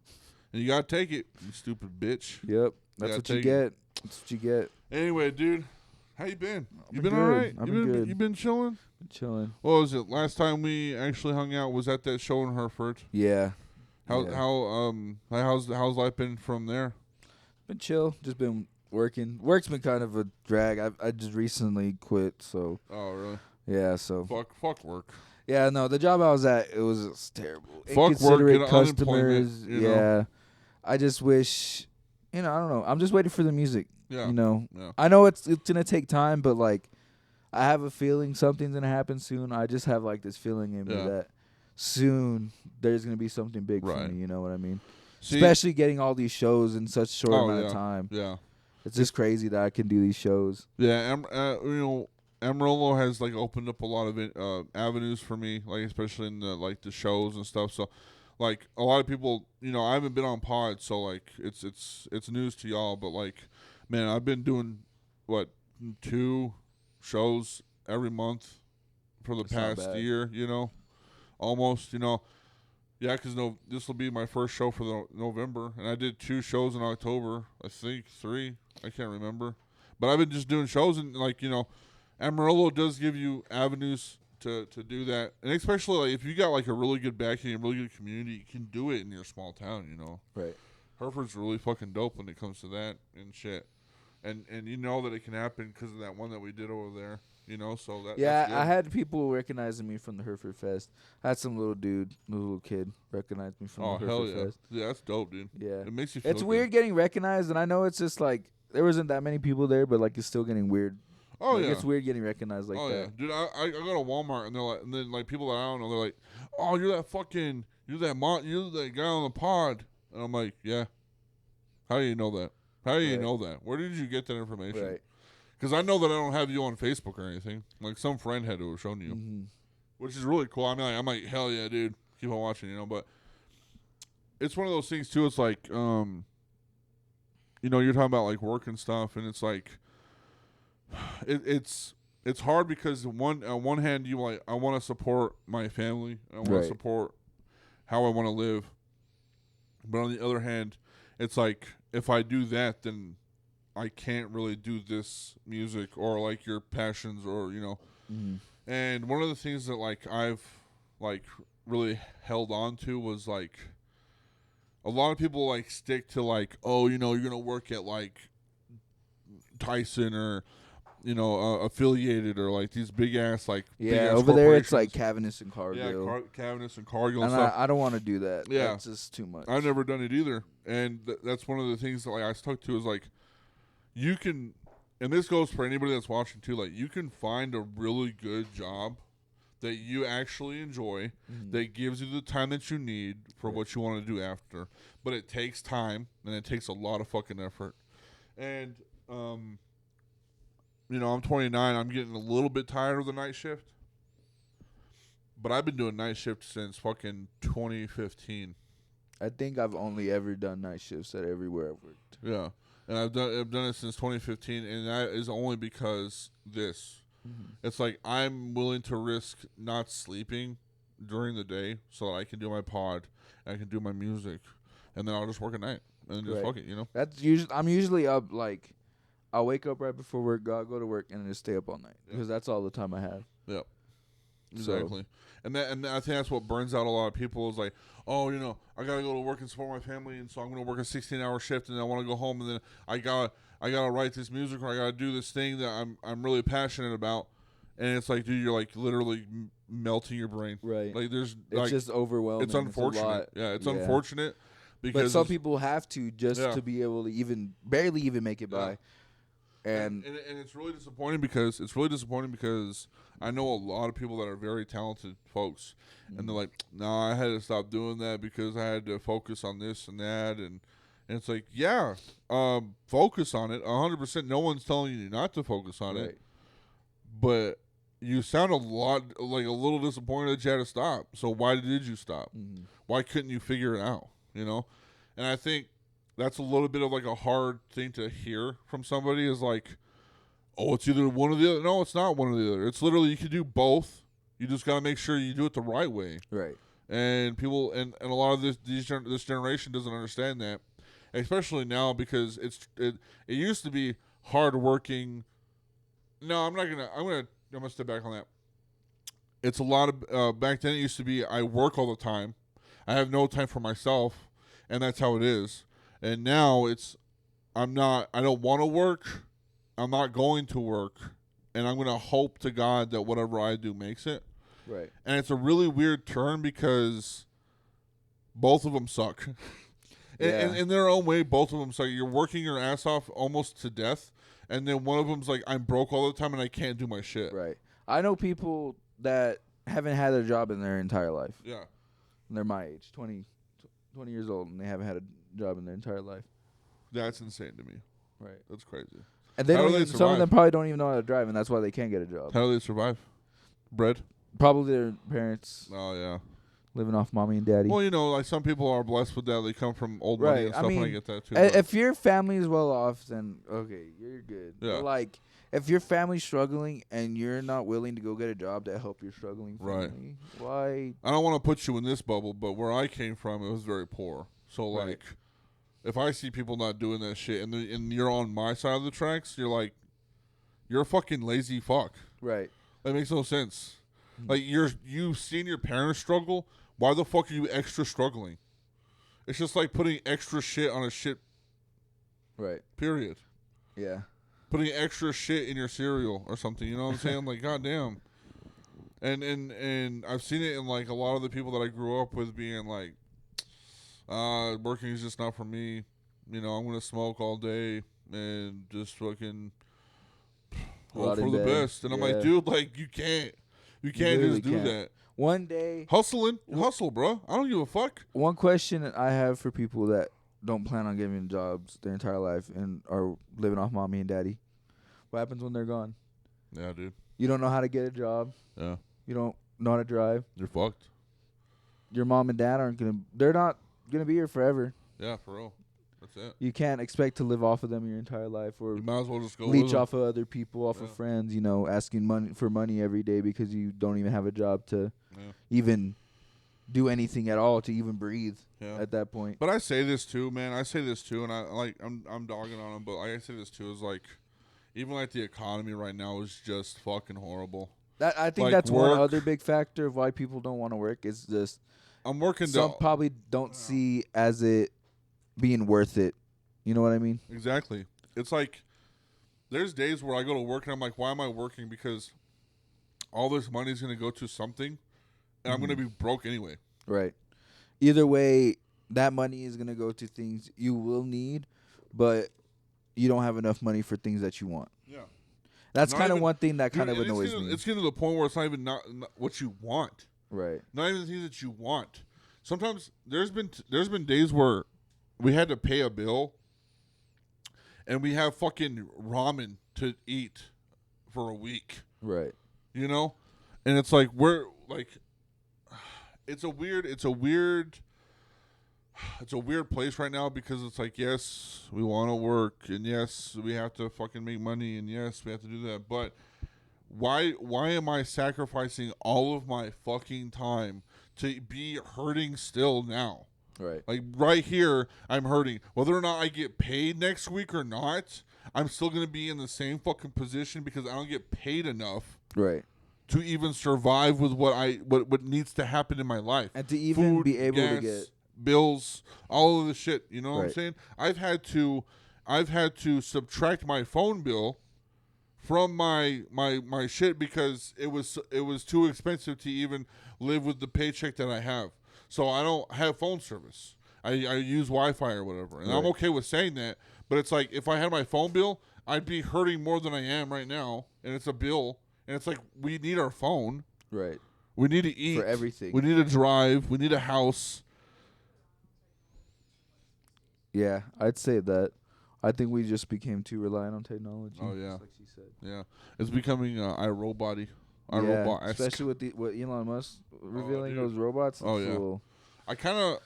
A: And you gotta take it, you stupid bitch.
B: Yep, that's what you get. That's what you get.
A: Anyway, dude, how you been? You been
B: good.
A: all right?
B: I've been good.
A: You been chilling?
B: Been chilling.
A: What was it? Last time we actually hung out was at that show in Hereford.
B: Yeah.
A: How's life been from there?
B: Been chill. Just been working. Work's been kind of a drag. I just recently quit, so.
A: Oh really?
B: Yeah. So.
A: Fuck work.
B: Yeah, no, the job I was at, it was terrible.
A: Fuck work, get customers.
B: You know? I just wish, I don't know. I'm just waiting for the music.
A: Yeah.
B: Yeah. I know it's gonna take time, but like, I have a feeling something's gonna happen soon. I just have like this feeling in me that soon there's gonna be something big for me. You know what I mean? See, especially getting all these shows in such a short amount of time.
A: Yeah.
B: It's just crazy that I can do these shows.
A: Yeah, Amarillo has like opened up a lot of avenues for me, like especially in the shows and stuff. So, like a lot of people, I haven't been on pod, so like it's news to y'all. But like, man, I've been doing 2 shows every month for the past year. Almost. Yeah, because this will be my first show for the November, and I did 2 shows in October. I think 3. I can't remember, but I've been just doing shows and Amarillo does give you avenues to do that, and especially if you got like a really good backing and really good community, you can do it in your small town.
B: Right.
A: Hereford's really fucking dope when it comes to that and shit, and you know that it can happen because of that one that we did over there. So that.
B: Yeah, I had people recognizing me from the Hereford Fest. I had some little kid recognize me from the Hereford Fest.
A: Yeah, that's dope, dude.
B: Yeah,
A: it makes you feel.
B: It's weird getting recognized, and I know it's just like there wasn't that many people there, but like it's still getting weird.
A: Oh yeah,
B: it's weird getting recognized like that.
A: Yeah, dude. I go to Walmart and they're like, and then like people that I don't know, they're like, "Oh, you're that guy on the pod," and I'm like, "Yeah." How do you know that? How do you know that? Where did you get that information?
B: Right.
A: Because I know that I don't have you on Facebook or anything. Like some friend had to have shown you, which is really cool. I mean, I'm like, hell yeah, dude. Keep on watching, But it's one of those things too. It's like, you're talking about like work and stuff, and it's like. It's hard because on one hand I want to support my family, I want to support how I want to live, but on the other hand, it's like if I do that, then I can't really do this music or like your passions or And one of the things that like I've like really held on to was like a lot of people like stick to like, oh, you're gonna work at like Tyson or affiliated or like these big ass like
B: over there it's like Cavanis and Cargill.
A: Yeah, Cavanis and Cargill
B: and
A: stuff.
B: I don't want to do that.
A: Yeah,
B: that's just too much.
A: I've never done it either, and that's one of the things that like I stuck to is like you can, and this goes for anybody that's watching too. Like you can find a really good job that you actually enjoy that gives you the time that you need for what you want to do after, but it takes time and it takes a lot of fucking effort, and I'm 29. I'm getting a little bit tired of the night shift. But I've been doing night shift since fucking 2015.
B: I think I've only ever done night shifts at everywhere I've worked.
A: Yeah. And I've done it since 2015, and that is only because this. It's like I'm willing to risk not sleeping during the day so that I can do my pod and I can do my music, and then I'll just work at night and just fuck it,
B: That's usually I'm usually up like I'll wake up right before work, I'll go to work, and then just stay up all night because that's all the time I have.
A: Yep. Exactly. And I think that's what burns out a lot of people is like, oh, I gotta go to work and support my family, and so I'm gonna work a 16-hour shift, and I want to go home, and then I gotta write this music or I gotta do this thing that I'm really passionate about, and it's like, dude, you're like literally melting your brain.
B: Right.
A: Like there's
B: it's
A: like,
B: just overwhelming.
A: it's unfortunate. It's unfortunate because
B: but some people have to just to be able to barely even make it by. And
A: it's really disappointing because I know a lot of people that are very talented folks, and they're like, "Nah, I had to stop doing that because I had to focus on this and that," and it's like, focus on it 100%. No one's telling you not to focus on it, but you sound a little disappointed that you had to stop. So why did you stop? Mm-hmm. Why couldn't you figure it out? You know, and I think that's a little bit of like a hard thing to hear from somebody is like, oh, it's either one or the other. No, it's not one or the other. It's literally you can do both. You just got to make sure you do it the right way.
B: Right.
A: And people and a lot of this generation doesn't understand that, especially now because it used to be hardworking. No, I'm gonna step back on that. It's a lot of back then. It used to be I work all the time. I have no time for myself, and that's how it is. And now I don't want to work. I'm not going to work. And I'm going to hope to God that whatever I do makes it.
B: Right.
A: And it's a really weird turn because both of them suck. In their own way, both of them suck. You're working your ass off almost to death. And then one of them's like, I'm broke all the time and I can't do my shit.
B: Right. I know people that haven't had a job in their entire life.
A: Yeah.
B: And they're my age, 20 years old, and they haven't had a job in their entire life.
A: That's insane to me.
B: Right.
A: That's crazy.
B: And some of them probably don't even know how to drive, and that's why they can't get a job.
A: How do they survive? Bread?
B: Probably their parents.
A: Oh, yeah.
B: Living off mommy and daddy.
A: Well, you know, like some people are blessed with that. They come from old money and stuff, and I get that too.
B: If your family is well off, then okay, you're good.
A: Yeah.
B: But like, if your family's struggling and you're not willing to go get a job to help your struggling family, why?
A: I don't want to put you in this bubble, but where I came from, it was very poor. So, like, if I see people not doing that shit and you're on my side of the tracks, you're like, you're a fucking lazy fuck.
B: Right.
A: That makes no sense. Like, you've seen your parents struggle. Why the fuck are you extra struggling? It's just like putting extra shit on a shit.
B: Right.
A: Period.
B: Yeah.
A: Putting extra shit in your cereal or something. You know what I'm saying? Like, goddamn. And I've seen it in like a lot of the people that I grew up with being like, working is just not for me. You know, I'm gonna smoke all day and just fucking hope for the best. And I'm like, dude, like you can't just do that.
B: One day,
A: hustle, bro. I don't give a fuck.
B: One question I have for people that don't plan on getting jobs their entire life and are living off mommy and daddy: what happens when they're gone?
A: Yeah, dude.
B: You don't know how to get a job.
A: Yeah.
B: You don't know how to drive.
A: You're fucked.
B: Your mom and dad they're not gonna be here forever.
A: Yeah, for real. That's it.
B: You can't expect to live off of them your entire life, or
A: you might as well just go
B: leech off of other people, off of friends. You know, asking money every day because you don't even have a job to even do anything at all to even breathe at that point.
A: But I say this too, man. And I'm dogging on them, but I say this too is like, even like the economy right now is just fucking horrible.
B: I think that's one other big factor of why people don't want to work is just
A: I'm working.
B: Some probably don't see as it being worth it. You know what I mean?
A: Exactly. It's like there's days where I go to work and I'm like, why am I working? Because all this money is going to go to something, and I'm going to be broke anyway.
B: Right. Either way, that money is going to go to things you will need, but you don't have enough money for things that you want.
A: Yeah.
B: That's kind of one thing that kind of annoys me.
A: It's getting to the point where it's not even not what you want.
B: Right.
A: Not even the things that you want. Sometimes there's been days where we had to pay a bill and we have fucking ramen to eat for a week.
B: Right.
A: You know? And it's like it's a weird place right now because it's like, yes, we want to work, and yes, we have to fucking make money, and yes, we have to do that. But why am I sacrificing all of my fucking time to be hurting still now?
B: Right.
A: Like right here, I'm hurting. Whether or not I get paid next week or not, I'm still going to be in the same fucking position because I don't get paid enough.
B: Right.
A: To even survive with what needs to happen in my life.
B: And to even be able to get
A: bills, all of the shit, you know what I'm saying? I've had to subtract my phone bill from my shit because it was too expensive to even live with the paycheck that I have. So I don't have phone service. I use Wi-Fi or whatever, and I'm okay with saying that. But it's like if I had my phone bill, I'd be hurting more than I am right now, and it's a bill, and it's like we need our phone.
B: Right.
A: We need to eat
B: for everything.
A: We need to drive. We need a house.
B: Yeah, I'd say that. I think we just became too reliant on technology.
A: Oh yeah,
B: like she said.
A: Yeah, it's becoming iRobot-y.
B: Especially with what Elon Musk revealing those robots.
A: Oh yeah. Cool. I kind of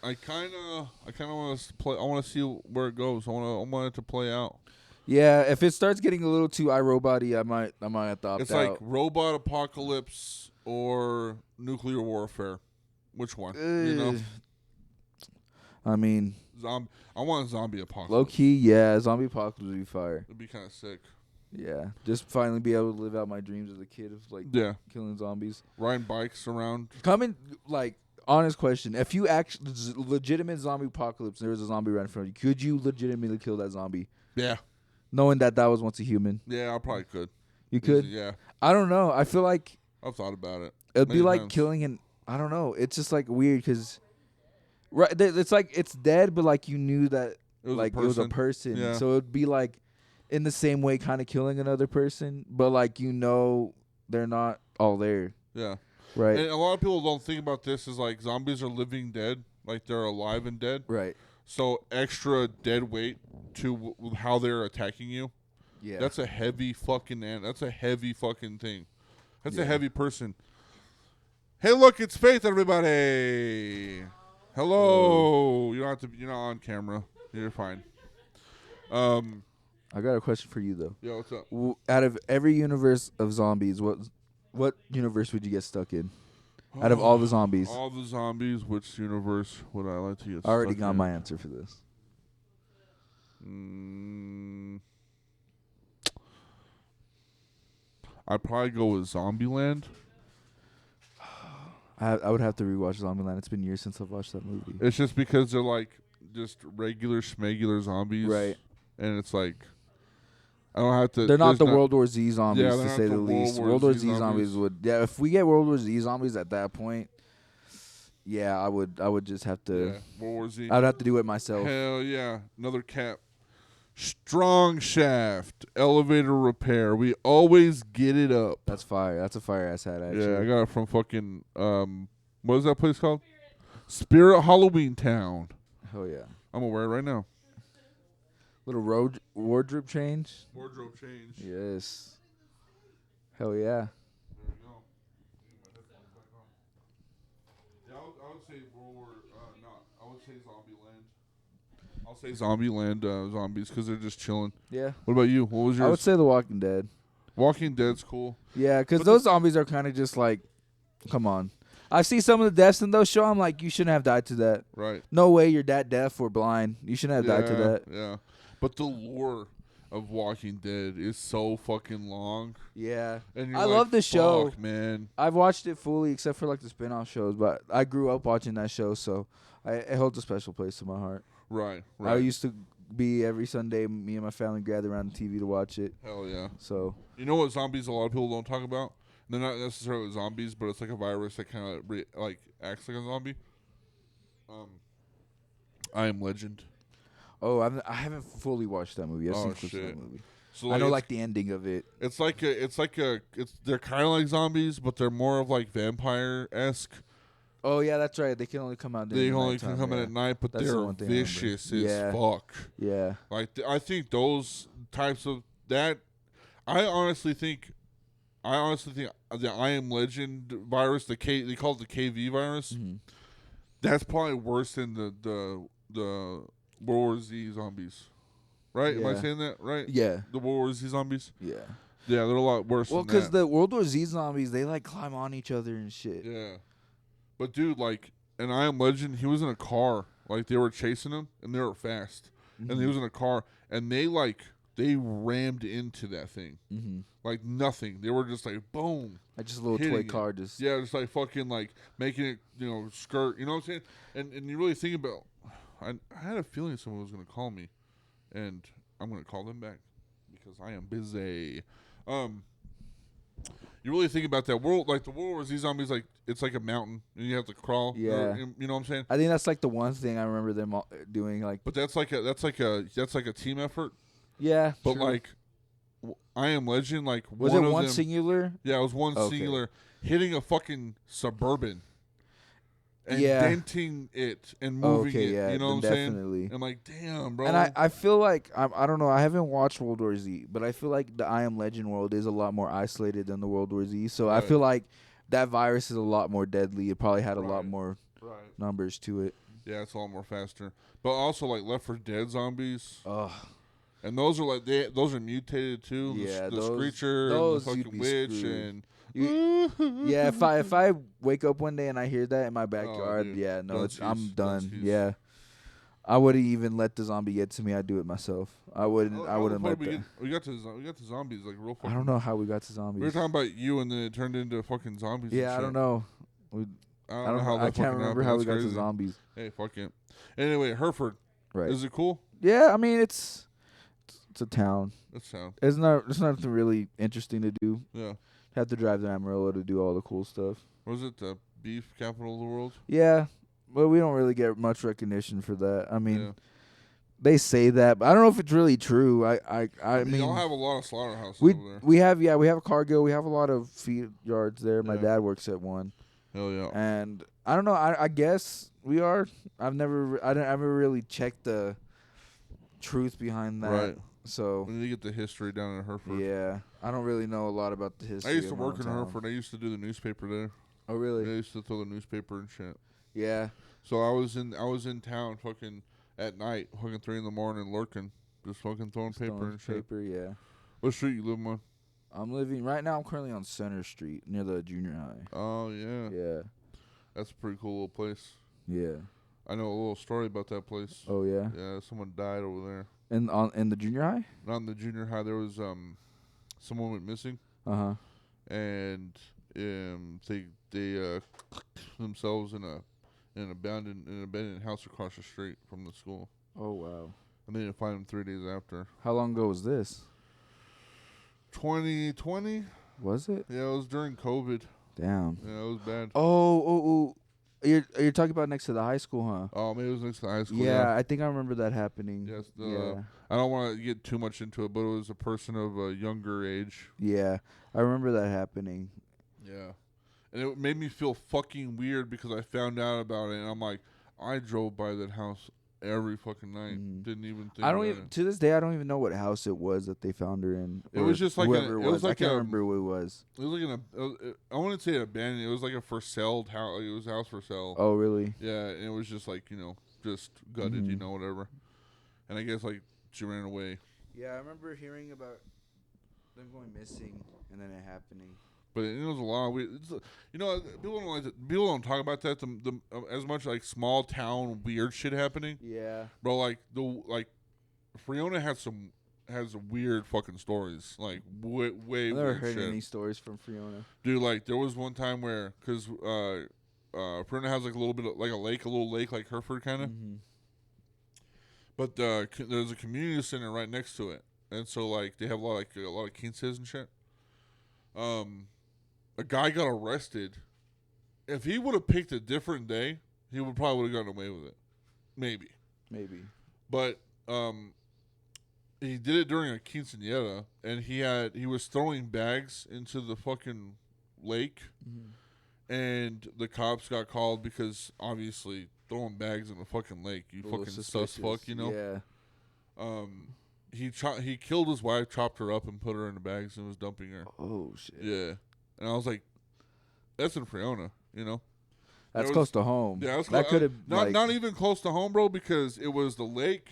A: want to play. I want to see where it goes. I want it to play out.
B: Yeah, if it starts getting a little too iRobot-y, I might have to opt out.
A: It's like robot apocalypse or nuclear warfare. Which one? You know.
B: I mean,
A: I want a zombie apocalypse.
B: Low key, yeah, zombie apocalypse would be fire.
A: It'd be kind of sick.
B: Yeah, just finally be able to live out my dreams as a kid of killing zombies,
A: riding bikes around.
B: Honest question: if you actually legitimate zombie apocalypse, there was a zombie right in front of you, could you legitimately kill that zombie?
A: Yeah,
B: knowing that was once a human.
A: Yeah, I probably could.
B: You could?
A: Yeah.
B: I don't know. I feel like
A: I've thought about it.
B: It'd be like killing an. I don't know. It's just like weird because. Right, it's like it's dead, but like you knew that it was a person. Yeah. So it'd be like in the same way, kind of killing another person, but like they're not all there.
A: Yeah,
B: right.
A: And a lot of people don't think about this as like zombies are living dead, like they're alive and dead.
B: Right.
A: So extra dead weight to how they're attacking you.
B: Yeah,
A: that's a heavy fucking That's a heavy fucking thing. That's a heavy person. Hey, look, it's Faith, everybody. Hello. You don't have to. You're not on camera. You're fine.
B: I got a question for you though.
A: Yeah, what's up?
B: Out of every universe of zombies, what universe would you get stuck in? Out of all the zombies.
A: All the zombies, which universe would I like to get stuck in?
B: I already got my answer for this.
A: I'd probably go with Zombieland.
B: I would have to rewatch Zombieland. It's been years since I've watched that movie.
A: It's just because they're like just regular schmegular zombies,
B: right?
A: And it's like I don't have to.
B: They're not the World War Z zombies, to say the least.
A: World
B: War Z zombies would. Yeah, if we get World War Z zombies at that point, yeah, I would just have to.
A: Yeah, World War Z.
B: I'd have to do it myself.
A: Hell yeah, another cap. Strong shaft, elevator repair. We always get it up.
B: That's fire. That's a fire ass hat, actually.
A: Yeah, I got it from fucking what is that place called? Spirit Halloween Town.
B: Oh yeah.
A: I'm gonna wear it right now.
B: Little wardrobe change.
A: Wardrobe change.
B: Yes. Hell yeah.
A: There you go. Yeah, I would say I would say Zombieland. I'll say Zombieland zombies because they're just chilling.
B: Yeah.
A: What about you? What was yours?
B: I would say The Walking Dead.
A: Walking Dead's cool.
B: Yeah, because those zombies are kind of just like, come on. I see some of the deaths in those shows. I'm like, you shouldn't have died to that.
A: Right.
B: No way you're that deaf or blind. You shouldn't have died to that.
A: Yeah. But the lore of Walking Dead is so fucking long.
B: Yeah.
A: And
B: I love the show.
A: Man.
B: I've watched it fully except for like the spin-off shows, but I grew up watching that show, so it holds a special place in my heart.
A: Right.
B: I used to be every Sunday, me and my family gather around the TV to watch it.
A: Hell yeah.
B: So
A: you know what zombies a lot of people don't talk about? They're not necessarily zombies, but it's like a virus that kind of acts like a zombie. I Am Legend.
B: Oh, I haven't fully watched that movie. I've seen clips of that movie. So I know like the ending of it.
A: They're kind of like zombies, but they're more of like vampire-esque.
B: Oh yeah, that's right. They can only come out. They only can
A: come in at night, but they're vicious as fuck.
B: Yeah.
A: Like I think those types of that. I honestly think the I Am Legend virus, they call it the KV virus. Mm-hmm. That's probably worse than the World War Z zombies. Right? Yeah. Am I saying that right?
B: Yeah.
A: The World War Z zombies?
B: Yeah.
A: Yeah, they're a lot worse than that. Well,
B: because the World War Z zombies, they like climb on each other and shit.
A: Yeah. But dude, like, in I Am Legend, he was in a car. Like, they were chasing him, and they were fast. Mm-hmm. And he was in a car, and they rammed into that thing. Mm-hmm. Like, nothing. They were just like, boom.
B: Like, just a little toy car. Just
A: like fucking, like, making it, skirt. You know what I'm saying? And you really think about, I had a feeling someone was going to call me. And I'm going to call them back because I am busy. You really think about that world, like the World War Z zombies, like it's like a mountain and you have to crawl.
B: Yeah,
A: you know what I'm saying.
B: I think that's like the one thing I remember them doing. Like,
A: but that's like a team effort.
B: Yeah,
A: but
B: true.
A: like, I Am Legend, like
B: was
A: one
B: it
A: of
B: one
A: them,
B: singular?
A: Yeah, it was one
B: Okay.
A: singular hitting a fucking Suburban. And
B: Yeah.
A: denting it and moving it,
B: yeah,
A: you know what I'm
B: definitely.
A: saying? I'm like, damn, bro.
B: And I feel like I don't know. I haven't watched World War Z, but I feel like the I Am Legend world is a lot more isolated than the World War Z. So I feel like that virus is a lot more deadly. It probably had a lot more numbers to it.
A: Yeah, it's a lot more faster. But also like Left 4 Dead zombies.
B: Ugh.
A: And those are like those are mutated too.
B: Yeah,
A: the Screecher and the fucking witch
B: screwed.
A: and
B: yeah, if I wake up one day and I hear that in my backyard, I'm done. Yeah, I wouldn't even let the zombie get to me. I'd do it myself. I wouldn't let that.
A: We got to zombies like real fucking.
B: I don't know how we got to zombies.
A: We were talking about you and then it turned into fucking zombies.
B: Yeah, I don't know.
A: I don't know how that
B: I can't remember how we got to zombies.
A: Hey, fuck it. Anyway, Hereford.
B: Right.
A: Is it cool?
B: Yeah, I mean it's a town.
A: It's a town.
B: It's nothing really interesting to do.
A: Yeah.
B: Have to drive to Amarillo to do all the cool stuff.
A: Was it the beef capital of the world?
B: Yeah, but we don't really get much recognition for that. I mean, they say that, but I don't know if it's really true. I mean,
A: y'all have a lot of slaughterhouses
B: over
A: there.
B: We have a Cargill. We have a lot of feed yards there. My dad works at one.
A: Hell yeah.
B: And I don't know. I guess we are. I never really checked the truth behind that.
A: Right.
B: So
A: we need to get the history down in Hereford.
B: Yeah, I don't really know a lot about the history.
A: I used to work in Hereford. I used to do the newspaper there.
B: Oh really?
A: I used to throw the newspaper and shit.
B: Yeah.
A: So I was in town fucking at night, fucking 3 a.m, lurking, just fucking throwing paper and shit.
B: Yeah.
A: What street you live on?
B: I'm currently on Center Street near the junior high.
A: Oh yeah.
B: Yeah.
A: That's a pretty cool little place.
B: Yeah.
A: I know a little story about that place.
B: Oh yeah.
A: Yeah, someone died over there.
B: In the junior high?
A: Not in the junior high. There was someone went missing. And they themselves in an abandoned house across the street from the school.
B: Oh wow.
A: And they didn't find him 3 days after.
B: How long ago was this?
A: 2020.
B: Was it?
A: Yeah, it was during COVID.
B: Damn.
A: Yeah, it was bad.
B: Oh. You're talking about next to the high school, huh?
A: Oh, maybe it was next to the high school.
B: Yeah, I think I remember that happening.
A: Yes. I don't want to get too much into it, but it was a person of a younger age.
B: Yeah, I remember that happening.
A: Yeah. And it made me feel fucking weird because I found out about it, and I'm like, I drove by that house every fucking night. Didn't even think
B: to this day, I don't even know what house it was that they found her in.
A: It was just like
B: I can't remember what it was.
A: It was like I wouldn't say abandoned. It was like a for sale house. Like it was a house for sale.
B: Oh really?
A: Yeah, and it was just like just gutted, whatever. And I guess like she ran away.
B: Yeah, I remember hearing about them going missing and then it happening.
A: But it was a lot of weird. People don't talk about that. As much like small town weird shit happening.
B: Yeah,
A: bro. Like Friona has weird fucking stories. Like way
B: I've never
A: weird
B: heard
A: shit.
B: any stories from Friona.
A: Dude, like there was one time where because Friona has like a little bit of like a little lake like Hereford kind of. But there's a community center right next to it, and so like they have a lot of quinces and shit. A guy got arrested. If he would have picked a different day, he probably would have gotten away with it. Maybe. But he did it during a quinceañera, and he was throwing bags into the fucking lake, and the cops got called because obviously throwing bags in the fucking lake, you fucking sus fuck,
B: Yeah.
A: He killed his wife, chopped her up, and put her in the bags and was dumping her.
B: Oh shit.
A: Yeah. And I was like, that's in Friona,
B: That's close to home.
A: Yeah,
B: that could have
A: not even close to home, bro, because it was the lake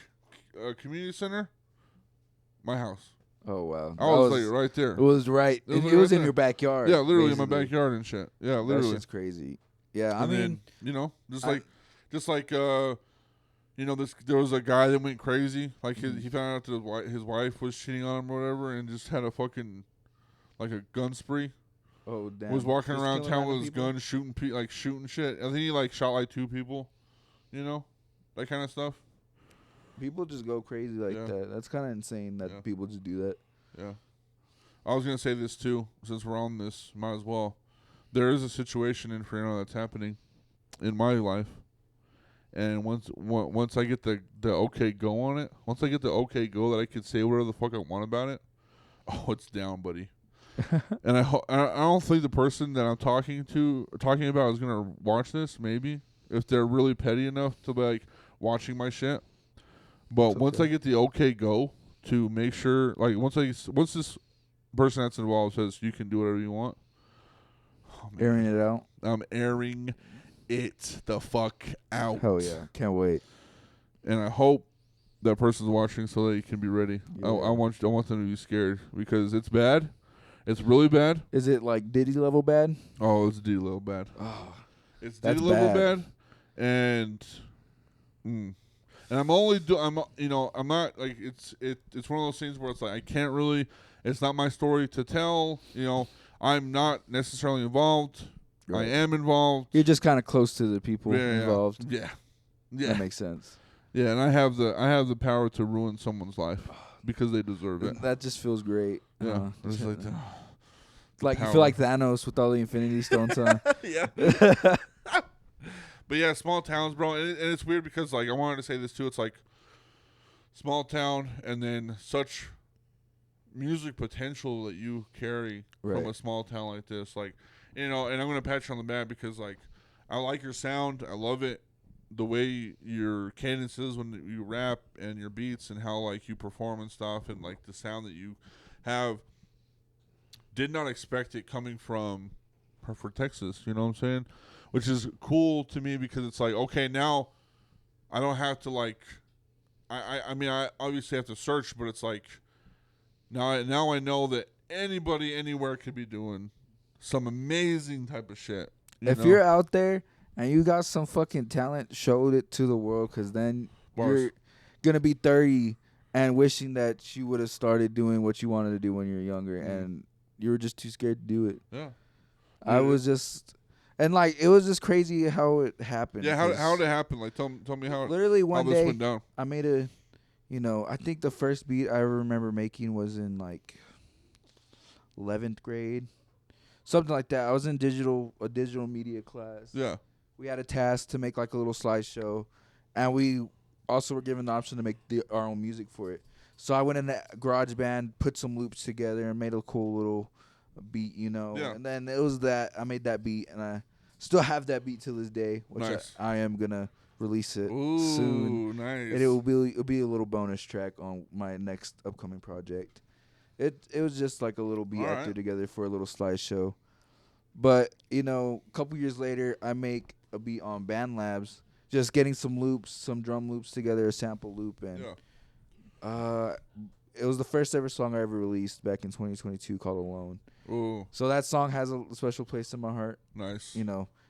A: community center, my house.
B: Oh wow.
A: I was like right there.
B: It was right. It was in your backyard.
A: Yeah, literally in my backyard and shit. Yeah, literally.
B: That shit's crazy. Yeah,
A: and then, there was a guy that went crazy. Like he found out that his wife was cheating on him or whatever, and just had a fucking like a gun spree.
B: Oh damn!
A: Was walking around town with his gun, shooting shit. I think he like shot like 2 people. That kind of stuff.
B: People just go crazy like that. That's kind of insane that people just do that.
A: Yeah. I was gonna say this too, since we're on this, might as well. There is a situation in Fresno that's happening in my life, and once I get the okay go on it, once I get the okay go that I can say whatever the fuck I want about it, oh, it's down, buddy. And I don't think the person that I'm talking about is gonna watch this. Maybe if they're really petty enough to be like watching my shit. But once I get the okay go to make sure, like once this person that's involved says you can do whatever you want,
B: airing it out.
A: I'm airing it the fuck out.
B: Hell yeah, can't wait.
A: And I hope that person's watching so that you can be ready.
B: Yeah.
A: I want them to be scared because it's bad. It's really bad.
B: Is it like Diddy level bad?
A: Oh, it's Diddy level bad.
B: Oh,
A: it's Diddy level bad. And I'm only I'm not like it's one of those things where it's like I can't really. It's not my story to tell. I'm not necessarily involved. Right. I am involved.
B: You're just kind of close to the people involved.
A: Yeah.
B: That makes sense.
A: Yeah, and I have the power to ruin someone's life because they deserve it.
B: That just feels great.
A: Yeah, it's
B: like you feel like Thanos with all the Infinity Stones on.
A: Yeah. But yeah, small towns, bro, and it's weird because like I wanted to say this too. It's like small town, and then such music potential that you carry from a small town like this, like and I'm gonna pat you on the back because like I like your sound, I love it, the way your cadence is when you rap and your beats and how like you perform and stuff and like the sound that you have. Did not expect it coming from Hereford, Texas. You know what I'm saying? Which is cool to me because it's like, okay, now I don't have to like, I mean, I obviously have to search, but it's like, now I know that anybody anywhere could be doing some amazing type of shit.
B: If you're out there and you got some fucking talent, show it to the world because then you're going to be 30 and wishing that you would have started doing what you wanted to do when you were younger and you were just too scared to do it.
A: Yeah.
B: I was just... And, like, it was just crazy how it happened.
A: Yeah, how did it happen? Like, tell me how
B: literally one
A: how this
B: day,
A: went down.
B: I made I think the first beat I remember making was in, like, 11th grade. Something like that. I was in a digital media class.
A: Yeah.
B: We had a task to make, like, a little slideshow. And we also were given the option to make our own music for it. So I went in the GarageBand, put some loops together, and made a cool little beat,
A: Yeah.
B: And then it was that I made that beat, and I still have that beat to this day, which
A: nice.
B: I am gonna release it
A: Ooh,
B: soon.
A: nice.
B: And it'll be a little bonus track on my next upcoming project. It was just like a little beat I threw together for a little slideshow. But a couple years later, I make a beat on BandLabs, just getting some loops, some drum loops together, a sample loop, and it was the first ever song I ever released back in 2022 called Alone.
A: Ooh.
B: So that song has a special place in my heart.
A: Nice.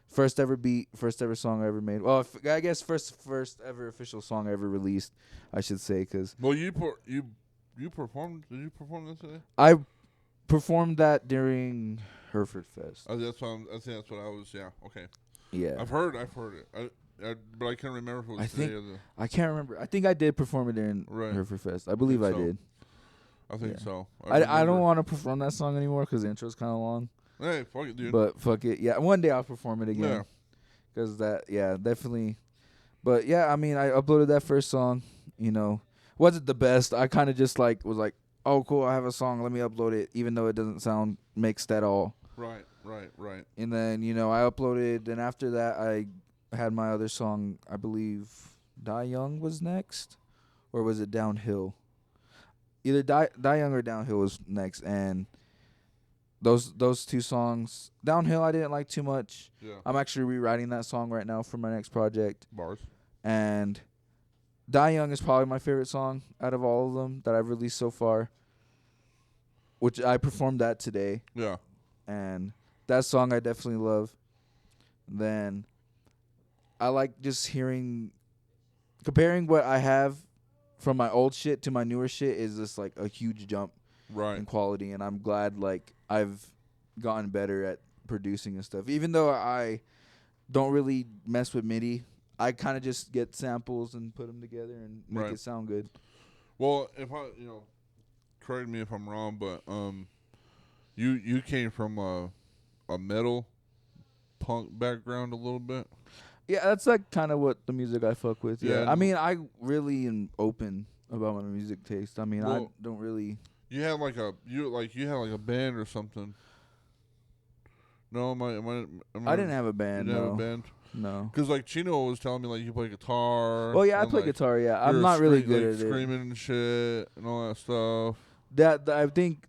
B: First ever beat, first ever song I ever made. Well, I guess first ever official song I ever released, I should say, because.
A: Well, you performed. Did you perform this today?
B: I performed that during Hereford Fest.
A: I think that's what I was. Yeah. Okay.
B: Yeah.
A: I've heard it. But I can't remember if it was today or the.
B: I can't remember. I think I did perform it during Hereford Fest. I believe I did.
A: I think so.
B: I don't want to perform that song anymore because the intro's kind of long.
A: Hey, fuck it, dude.
B: But fuck it. Yeah, one day I'll perform it again. Because definitely. But yeah, I mean, I uploaded that first song. Wasn't the best. I kind of just was like, oh, cool, I have a song. Let me upload it, even though it doesn't sound mixed at all.
A: Right.
B: And then, I uploaded. And after that, I had my other song, I believe Die Young was next. Or was it Downhill? Either Die Young or Downhill was next, and those two songs, Downhill I didn't like too much.
A: Yeah.
B: I'm actually rewriting that song right now for my next project.
A: Bars.
B: And Die Young is probably my favorite song out of all of them that I've released so far, which I performed that today.
A: Yeah.
B: And that song I definitely love. Then I like just comparing what I have from my old shit to my newer shit is just like a huge jump in quality, and I'm glad I've gotten better at producing and stuff. Even though I don't really mess with MIDI, I kind of just get samples and put them together and make it sound good.
A: Well, if I, correct me if I'm wrong, but You came from a metal punk background a little bit.
B: Yeah, that's like kind of what the music I fuck with.
A: Yeah,
B: Yeah. I mean, I really am open about my music taste. I mean, I don't really.
A: You had like a band or something. No,
B: I didn't have a band.
A: You didn't
B: no.
A: have a band?
B: No.
A: Because like Chino was telling me like you play guitar.
B: Oh yeah, I play guitar. Yeah, I'm not really good at it.
A: Screaming and shit and all that stuff.
B: That I think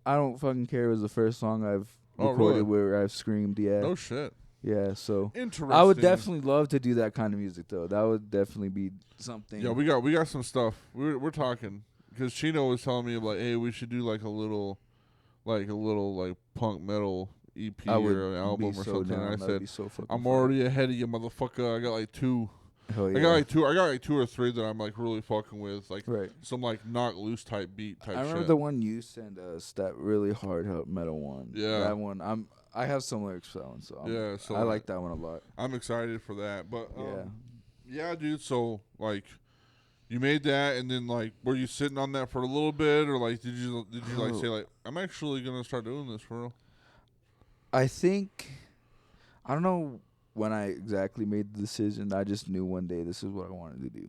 B: I Don't Fucking Care was the first song I've recorded where I've screamed. Yeah.
A: No shit.
B: Yeah, so
A: interesting.
B: I would definitely love to do that kind of music though. That would definitely be something.
A: Yeah, we got some stuff. We're talking because Chino was telling me like, hey, we should do like a little punk metal EP or an album or something. And I said, I'm already ahead of you, motherfucker. I got like two.
B: Hell yeah.
A: I got like two or three that I'm like really fucking with, like some like knock loose type beat type. I
B: remember
A: shit.
B: the one you sent us, that really hard metal one.
A: Yeah,
B: that one. I have some lyrics for that one, so I like that one a lot.
A: I'm excited for that, but yeah, dude. So like, you made that, and then like, were you sitting on that for a little bit, or like, did you like say like, I'm actually gonna start doing this for real?
B: I think, I don't know when I exactly made the decision. I just knew one day this is what I wanted to do.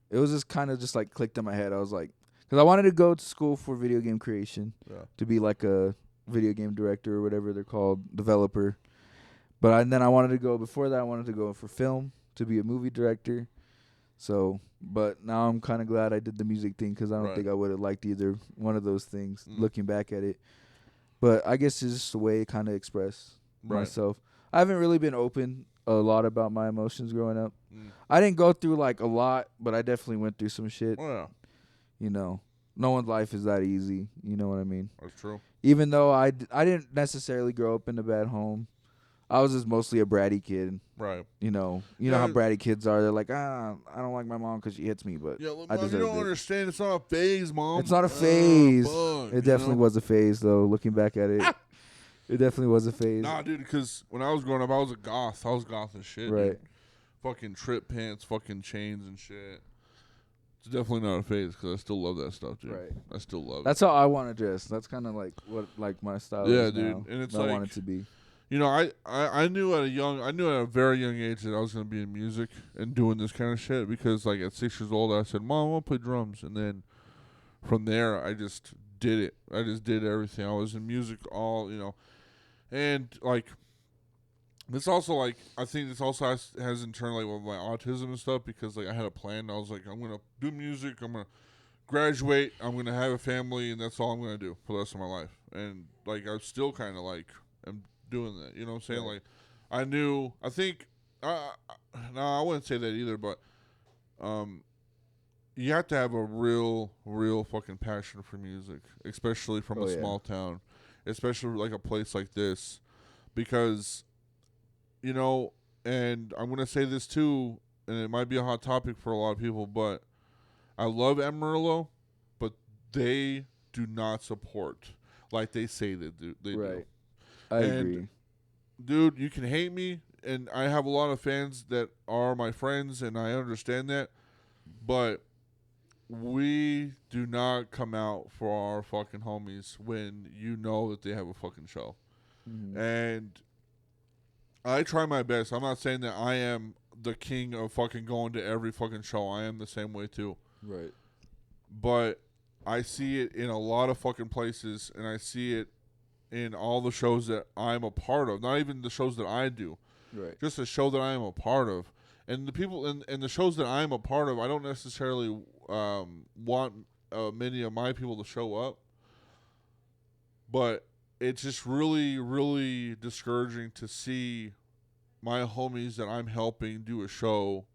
B: It was just kind of just like clicked in my head. I was like, because I wanted to go to school for video game creation, to be like a video game director or whatever they're called, developer. But then I wanted to go, before that I wanted to go for film, to be a movie director. So, but now I'm kind of glad I did the music thing, because I don't think I would have liked either one of those things, looking back at it. But I guess it's just a way to kind of express myself. I haven't really been open a lot about my emotions growing up. I didn't go through like a lot, but I definitely went through some shit.
A: Oh, yeah.
B: You know, no one's life is that easy. You know what I mean?
A: That's true.
B: Even though I didn't necessarily grow up in a bad home. I was just mostly a bratty kid.
A: Right.
B: You know how bratty kids are. They're like, I don't like my mom because she hits me, but
A: I deserve you don't understand. It's not a phase, Mom.
B: It's not a phase. It definitely was a phase, though, looking back at it. It definitely was a phase.
A: Nah, dude, because when I was growing up, I was a goth. I was goth as shit.
B: Right.
A: Dude. Fucking trip pants, fucking chains and shit. It's definitely not a phase, because I still love that stuff, dude.
B: Right.
A: I still love it.
B: That's how I want to dress. That's kind of like what my style is
A: dude.
B: now.
A: And it's
B: I
A: like,
B: want it to be.
A: You know, I knew at a very young age that I was going to be in music and doing this kind of shit, because like at 6 years old I said, Mom, I want to play drums, and then from there I just did it. I just did everything. I was in music all, and like this also, like, I think this also has in turn like with my autism and stuff, because like I had a plan. I was like, I'm going to do music, I'm going to graduate, I'm going to have a family, and that's all I'm going to do for the rest of my life. And like I still kind of like am doing that, you know what I'm saying? Like, I wouldn't say that either, but you have to have a real fucking passion for music, especially from a small town, especially like a place like this, because, and I'm going to say this too, and it might be a hot topic for a lot of people, but I love Amarillo, but they do not support like they say they do.
B: I agree.
A: Dude, you can hate me, and I have a lot of fans that are my friends, and I understand that, but we do not come out for our fucking homies when you know that they have a fucking show. Mm-hmm. And I try my best. I'm not saying that I am the king of fucking going to every fucking show. I am the same way too.
B: Right.
A: But I see it in a lot of fucking places, and I see it in all the shows that I'm a part of. Not even the shows that I do.
B: Right.
A: Just a show that I am a part of. And the people and the shows that I'm a part of, I don't necessarily want many of my people to show up. But it's just really, really discouraging to see my homies that I'm helping do a show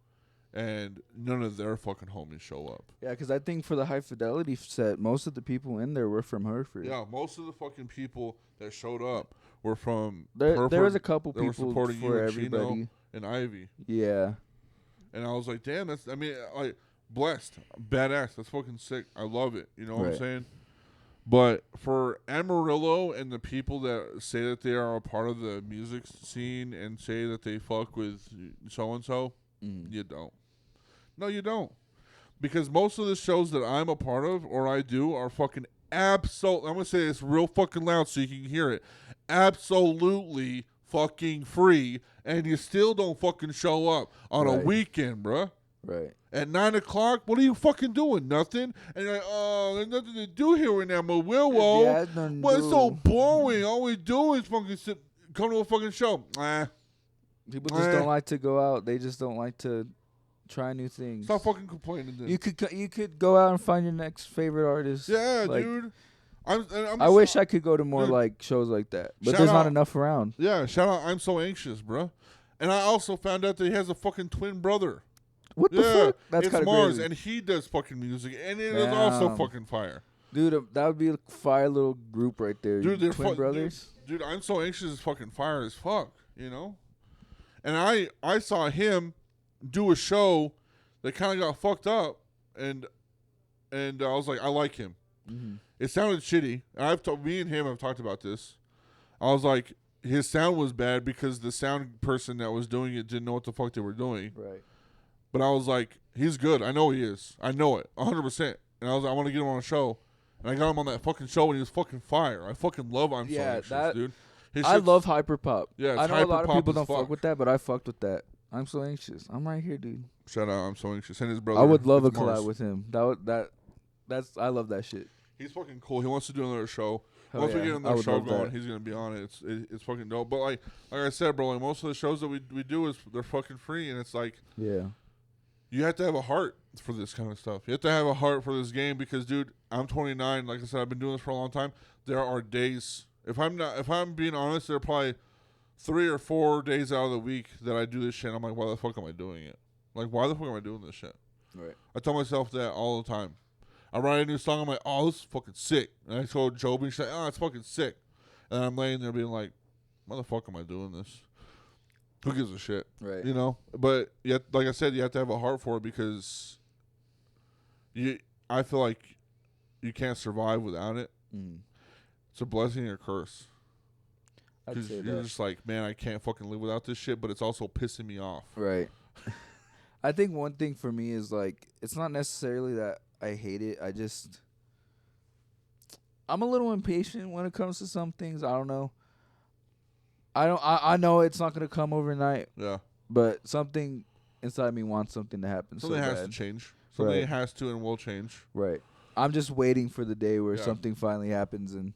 A: and none of their fucking homies show up.
B: Yeah, because I think for the High Fidelity set, most of the people in there were from Hereford.
A: Yeah, most of the fucking people that showed up were from
B: Hereford. There was a couple people
A: supporting
B: for
A: you,
B: everybody.
A: Chino, and Ivy.
B: Yeah.
A: And I was like, damn, like, blessed. Badass. That's fucking sick. I love it. You know what I'm saying? But for Amarillo and the people that say that they are a part of the music scene and say that they fuck with so-and-so, you don't. No, you don't. Because most of the shows that I'm a part of or I do are fucking I'm gonna say this real fucking loud so you can hear it. Absolutely fucking free, and you still don't fucking show up on a weekend, bruh.
B: Right.
A: At 9 o'clock, what are you fucking doing? Nothing. And you're like, oh, there's nothing to do here in Amarillo.
B: Yeah,
A: but it's so boring. All we do is fucking come to a fucking show.
B: People just don't like to go out. They just don't like to try new things.
A: Stop fucking complaining. Then.
B: You could go out and find your next favorite artist.
A: Yeah, dude.
B: I wish I could go to more like shows like that, but there's not enough around.
A: Yeah, shout out. I'm so anxious, bro. And I also found out that he has a fucking twin brother.
B: What the fuck? That's
A: it's Mars,
B: crazy.
A: and he does fucking music, and it is also fucking fire.
B: Dude, that would be a fire little group right there.
A: Dude, they're
B: twin brothers.
A: Dude, I'm so anxious. It's fucking fire as fuck, you know. And I saw him do a show that kind of got fucked up, and I was like, I like him.
B: Mm-hmm.
A: It sounded shitty. And me and him have talked about this. I was like, his sound was bad because the sound person that was doing it didn't know what the fuck they were doing.
B: Right.
A: But I was like, he's good. I know he is. I know it, 100%. And I was like, I want to get him on a show. And I got him on that fucking show, and he was fucking fire. I fucking love I'm So Anxious, dude.
B: I love hyperpop.
A: Yeah,
B: I know a lot of people don't fuck with that, but I fucked with that. I'm So Anxious. I'm right here, dude.
A: Shout out, I'm So Anxious. And his brother.
B: I would love a collab with him. I love that shit.
A: He's fucking cool. He wants to do another show. Once
B: Hell
A: we get another show going,
B: that.
A: he's gonna be on it. It's fucking dope. But like I said, bro, like most of the shows that we do is they're fucking free, and it's like you have to have a heart for this kind of stuff. You have to have a heart for this game because, dude, I'm 29. Like I said, I've been doing this for a long time. There are days. If I'm being honest, there are probably 3 or 4 days out of the week that I do this shit. I'm like, why the fuck am I doing it? Like, why the fuck am I doing this shit?
B: Right.
A: I tell myself that all the time. I write a new song. I'm like, oh, this is fucking sick. And I told Joby, she's like, oh, it's fucking sick. And I'm laying there being like, why the fuck am I doing this? Who gives a shit?
B: Right.
A: You know? But yet, like I said, you have to have a heart for it because I feel like you can't survive without it.
B: Mm.
A: It's a blessing or a curse.
B: I'd say
A: you're just like, man, I can't fucking live without this shit, but it's also pissing me off.
B: Right. I think one thing for me is like, it's not necessarily that I hate it. I'm a little impatient when it comes to some things. I don't know. I know it's not gonna come overnight.
A: Yeah.
B: But something inside me wants something to happen.
A: Something has to change. Something has to and will change.
B: Right. I'm just waiting for the day where something finally happens and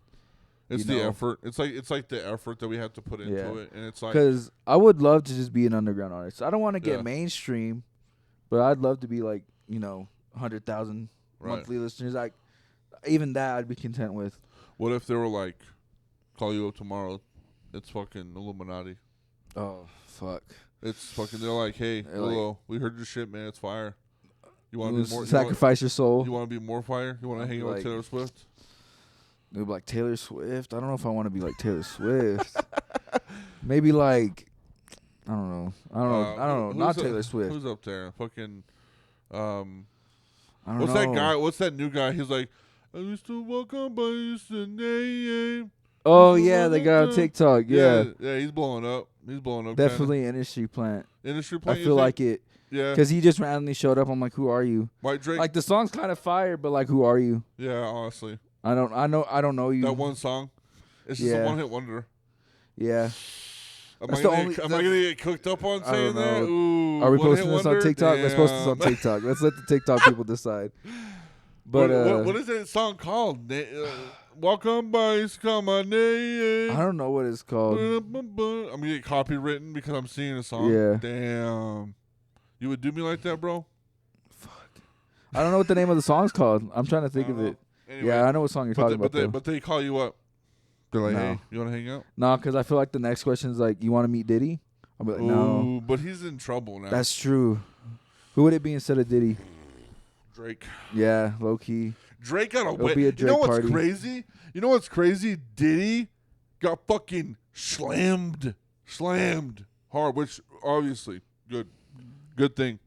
A: it's the effort. It's like the effort that we have to put into it, and it's like
B: because I would love to just be an underground artist. I don't want to get mainstream, but I'd love to be like 100,000 monthly listeners. Like even that, I'd be content with.
A: What if they were like, call you up tomorrow? It's fucking Illuminati.
B: Oh fuck!
A: It's fucking. They're like, hey, Willow, we heard your shit, man. It's fire. You want to be more?
B: Sacrifice your soul.
A: You want to be more fire? You want to hang out with Taylor Swift?
B: Maybe like Taylor Swift. I don't know if I want to be like Taylor Swift. Maybe like I don't know. Not Taylor Swift.
A: Who's up there? Fucking.
B: I don't
A: what's
B: know.
A: that guy? What's that new guy? He's like, I used to walk on by the name.
B: Oh yeah, the guy on TikTok. Yeah,
A: he's blowing up.
B: Definitely an industry plant.
A: Industry plant.
B: I feel like it.
A: Yeah.
B: Because he just randomly showed up. I'm like, who are you?
A: White Drake.
B: Like the song's kind of fire, but like, who are you?
A: Yeah, honestly.
B: I don't know you.
A: That one song. It's just a one-hit wonder.
B: Yeah.
A: Am I gonna get cooked up on saying that? Ooh,
B: are we posting this on TikTok? Damn. Let's post this on TikTok. Let's let the TikTok people decide. But
A: what is that song called? Welcome by my name.
B: I don't know what it's called.
A: I'm gonna get copywritten because I'm singing a song.
B: Yeah.
A: Damn. You would do me like that, bro?
B: Fuck. I don't know what the name of the song's called. I'm trying to think of it. Anyway, yeah, I know what song you're talking about.
A: But they call you up. They're like, hey, you want to hang out?
B: No, because I feel like the next question is like, you want to meet Diddy? I'll be like, no.
A: But he's in trouble now.
B: That's true. Who would it be instead of Diddy?
A: Drake.
B: Yeah, low key.
A: Drake got a
B: win.
A: You know what's crazy? You know what's crazy? Diddy got fucking slammed hard, which obviously good thing.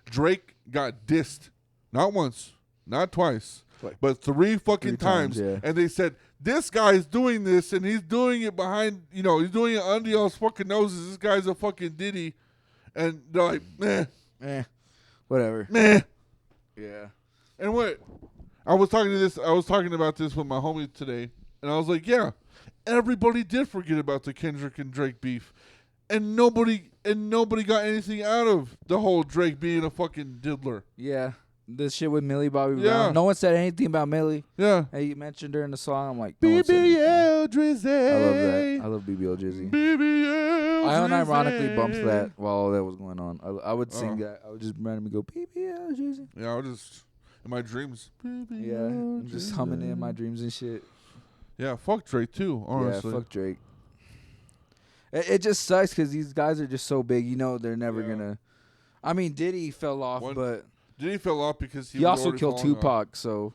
A: Drake got dissed, not once, not twice, but 3 fucking times.
B: Yeah.
A: And they said, this guy's doing this, and he's doing it behind, he's doing it under y'all's fucking noses. This guy's a fucking Diddy. And they're like, meh.
B: Whatever.
A: Meh.
B: Yeah.
A: And what? I was talking about this with my homie today, and I was like, yeah, everybody did forget about the Kendrick and Drake beef, and nobody got anything out of the whole Drake being a fucking diddler.
B: Yeah. This shit with Millie Bobby Brown. No one said anything about Millie.
A: Yeah.
B: Hey, you mentioned her in the song. I'm like,
A: BBL Drizzy.
B: I love that. I love BBL Drizzy.
A: BBL
B: I unironically bumped that while all that was going on. I would sing that. I would just randomly go, BBL Drizzy.
A: Yeah, I would just, in my dreams.
B: Yeah, I'm just humming it in my dreams and shit.
A: Yeah, fuck Drake too, honestly.
B: Yeah, fuck Drake. It just sucks because these guys are just so big. You know they're never going to. I mean, Diddy fell off, but.
A: Diddy fell off because
B: he also killed Tupac, so.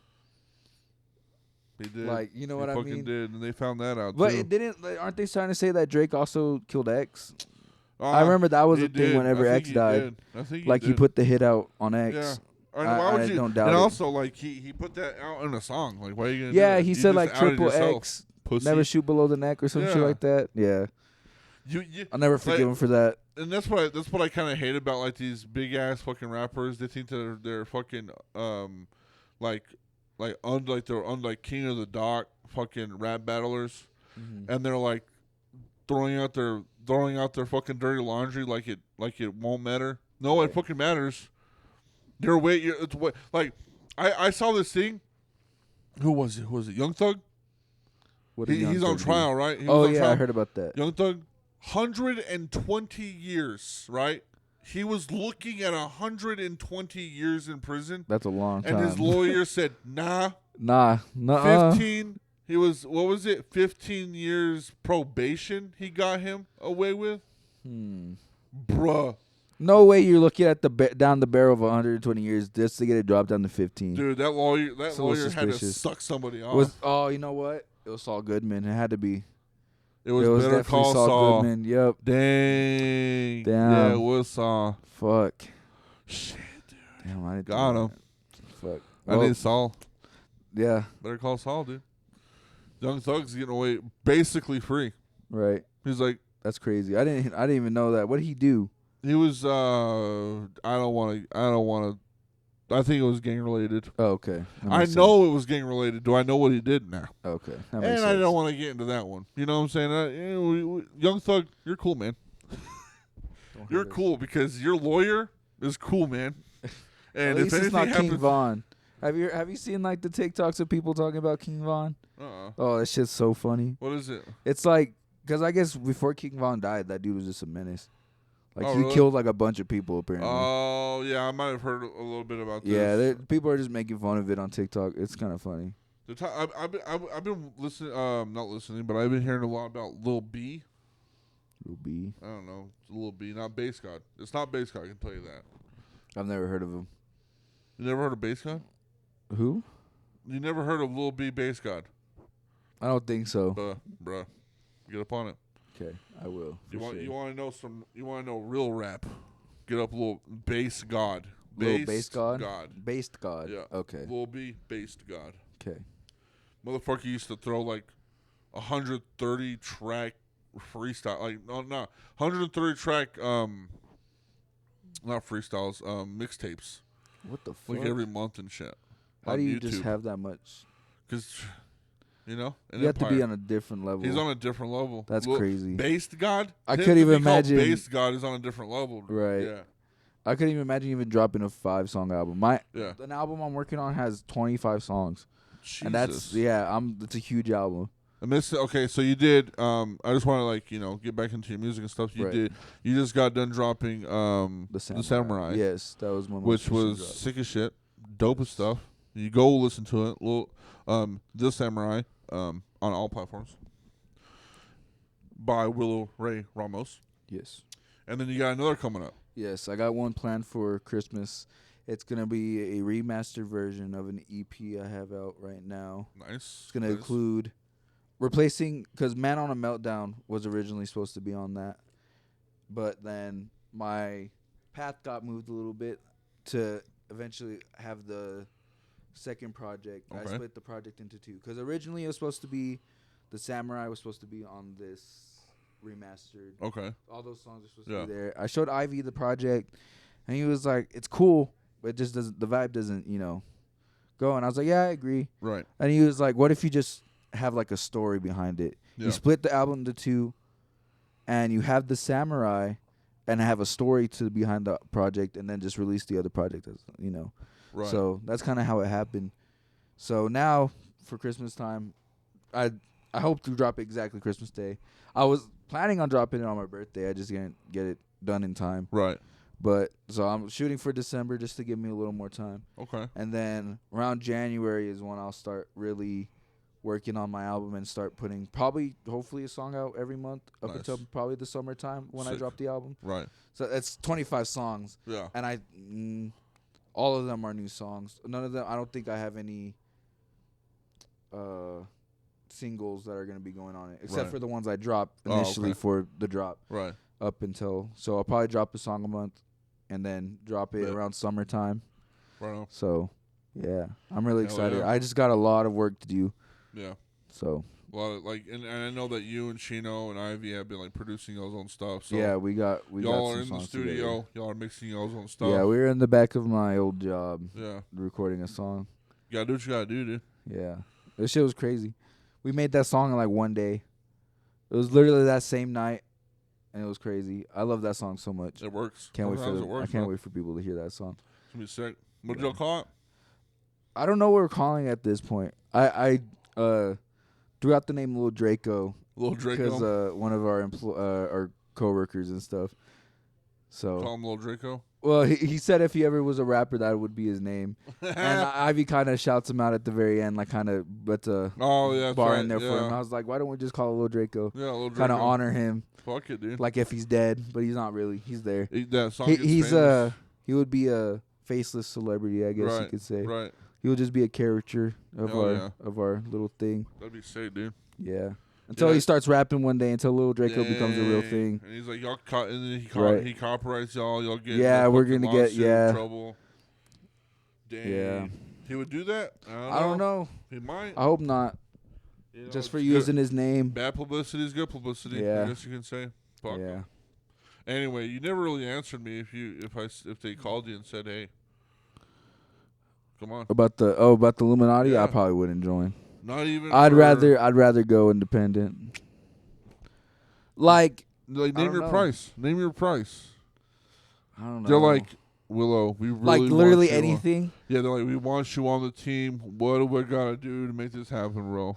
A: He did.
B: Like, you know what I mean?
A: He fucking did, and they found that out,
B: but
A: too.
B: It didn't. Aren't they starting to say that Drake also killed X? I remember that was a thing whenever X died.
A: I think
B: he put the hit out on X.
A: Yeah. I don't doubt it. And also, like, he put that out in a song. Like, why are you going to do that?
B: Yeah, he said, like, triple X, pussy. Never shoot below the neck or some shit like that. Yeah. I'll never forgive him for that.
A: And that's what I kind of hate about, like, these big ass fucking rappers. They think they're fucking like they're king of the dot fucking rap battlers, and they're like throwing out their fucking dirty laundry like it won't matter. No, it fucking matters. It's what, like, I saw this thing. Who was it? Was it Young Thug? He's on trial, right?
B: I heard about that.
A: Young Thug. 120 years, right? He was looking at 120 years in prison.
B: That's a long time.
A: And his lawyer said, nah. 15. He was, what was it? 15 years probation he got him away with? Bruh.
B: No way you're looking at down the barrel of 120 years just to get it dropped down to 15.
A: Dude, that lawyer had to suck somebody off.
B: You know what? It was Saul Goodman. It had to be.
A: It was Better Call Saul.
B: Goodman. Yep.
A: Damn. Yeah, it was Saul.
B: Fuck.
A: Shit, dude.
B: Damn, I
A: got him.
B: Fuck.
A: I need Saul.
B: Yeah.
A: Better Call Saul, dude. Young Thug's getting away basically free.
B: Right.
A: He's like,
B: that's crazy. I didn't even know that. What did he do?
A: He was I think it was gang related.
B: Oh, okay.
A: I know it was gang related. Do I know what he did now?
B: Okay.
A: And I don't want to get into that one. You know what I'm saying? Young Thug, you're cool, man. You're cool because your lawyer is cool, man. And
B: at least
A: if anything
B: it's not
A: happens,
B: King Von. Have you seen like the TikToks of people talking about King Von? Oh, that shit's so funny.
A: What is it?
B: It's like, because I guess before King Von died, that dude was just a menace. Like, he
A: really?
B: killed like a bunch of people apparently.
A: Oh, yeah, I might have heard a little bit about this.
B: Yeah, people are just making fun of it on TikTok. It's kind of funny.
A: I've been listening, not listening, but I've been hearing a lot about Lil B.
B: Lil B?
A: I don't know. It's Lil B, not Bass God. It's not Bass God, I can tell you that.
B: I've never heard of him.
A: You never heard of Bass God?
B: Who?
A: You never heard of Lil B Bass God?
B: I don't think so.
A: Bruh. Get up on it.
B: Okay, I will.
A: You want to know real rap? Get up a little Bass God.
B: Bass God? Based God.
A: Yeah.
B: Okay.
A: Lil B Based God.
B: Okay.
A: Motherfucker used to throw like 130 track freestyle, like no 130 track not freestyles, mixtapes.
B: What the fuck?
A: Like every month and shit.
B: How do you just have that much?
A: Because you know,
B: you have to be on a different level.
A: He's on a different level.
B: That's crazy.
A: Based God?
B: I couldn't even imagine.
A: Based God is on a different level.
B: Right.
A: Yeah.
B: I couldn't even imagine even dropping a 5-song album. An album I'm working on has 25 songs.
A: Jesus.
B: And it's a huge album.
A: Okay, so you did. I just want to get back into your music and stuff. You just got done dropping the Samurai.
B: Yes, that was one.
A: Which was sick as shit, dope as stuff. You go listen to it. The Samurai on all platforms by Willow Ray Ramos.
B: Yes.
A: And then you got another coming up.
B: Yes, I got one planned for Christmas. It's going to be a remastered version of an EP I have out right now.
A: Nice.
B: It's going to include replacing, because Man on a Meltdown was originally supposed to be on that. But then my path got moved a little bit to eventually have the second project. Okay. I split the project into two. Because originally it was supposed to be, the Samurai was supposed to be on this remastered.
A: Okay.
B: All those songs are supposed to be there. I showed Ivy the project, and he was like, "It's cool, but it just doesn't. The vibe doesn't, go go. And I was like, yeah, I agree.
A: Right.
B: And he was like, what if you just have like a story behind it?
A: Yeah.
B: You split the album into two, and you have the Samurai, and have a story to behind the project, and then just release the other project, as you know.
A: Right.
B: So that's kind of how it happened. So now for Christmas time, I hope to drop it exactly Christmas Day. I was planning on dropping it on my birthday. I just didn't get it done in time.
A: Right.
B: But so I'm shooting for December just to give me a little more time.
A: Okay.
B: And then around January is when I'll start really working on my album and start putting hopefully a song out every month up until probably the summertime when I drop the album.
A: Right.
B: So it's 25 songs.
A: Yeah.
B: And all of them are new songs. None of them, I don't think I have any singles that are going to be going on it, except for the ones I dropped initially for the drop.
A: Right.
B: Up until, so I'll probably drop a song a month and then drop it around summertime.
A: Right on.
B: So, yeah, I'm really excited.
A: Yeah.
B: I just got a lot of work to do.
A: Yeah.
B: So.
A: A lot of, and I know that you and Chino and Ivy have been like producing y'all's own stuff. So
B: yeah, we got
A: y'all
B: some
A: are in the
B: songs
A: studio.
B: together.
A: Y'all are mixing y'all's own stuff.
B: Yeah, we were in the back of my old job.
A: Yeah.
B: Recording a song.
A: You gotta do what you gotta do, dude.
B: Yeah, this shit was crazy. We made that song in like one day. It was literally that same night, and it was crazy. I love that song so much.
A: It works.
B: I can't wait
A: Sometimes
B: for people to hear that song.
A: It's gonna be sick. What did y'all call it?
B: I don't know what we're calling it at this point. I threw out the name Lil Draco.
A: Lil Draco?
B: Because one of our coworkers and stuff. So
A: Call him Lil Draco?
B: Well, he said if he ever was a rapper, that would be his name. And Ivy kind of shouts him out at the very end, like kind of but bar in there for him. I was like, why don't we just call it Lil Draco?
A: Yeah, Lil Draco.
B: Kind of honor him.
A: Fuck it, dude.
B: Like if he's dead, but he's not really. He's there.
A: That song
B: he would be a faceless celebrity, I guess you could say.
A: Right.
B: He would just be a caricature of our little thing.
A: That'd be sick, dude.
B: Yeah. Until he starts rapping one day, until Lil Draco becomes a real thing.
A: And he's like, y'all and then he copyrights y'all. Y'all get
B: we're gonna get
A: trouble. Dang.
B: Yeah.
A: He would do that?
B: I don't know.
A: He might.
B: I hope not.
A: You know,
B: just for using his name.
A: Bad publicity is good publicity.
B: Yeah.
A: I guess you can say. Fuck.
B: Yeah.
A: Anyway, you never really answered me if they called you and said, hey, come on.
B: About the Illuminati,
A: Yeah.
B: I probably wouldn't join.
A: Not even.
B: I'd rather go independent. Like
A: name your price. Name your price.
B: I don't know.
A: They're like, Willow, we really
B: like literally
A: want you
B: anything.
A: Yeah, they're like, we want you on the team. What do we gotta do to make this happen, bro?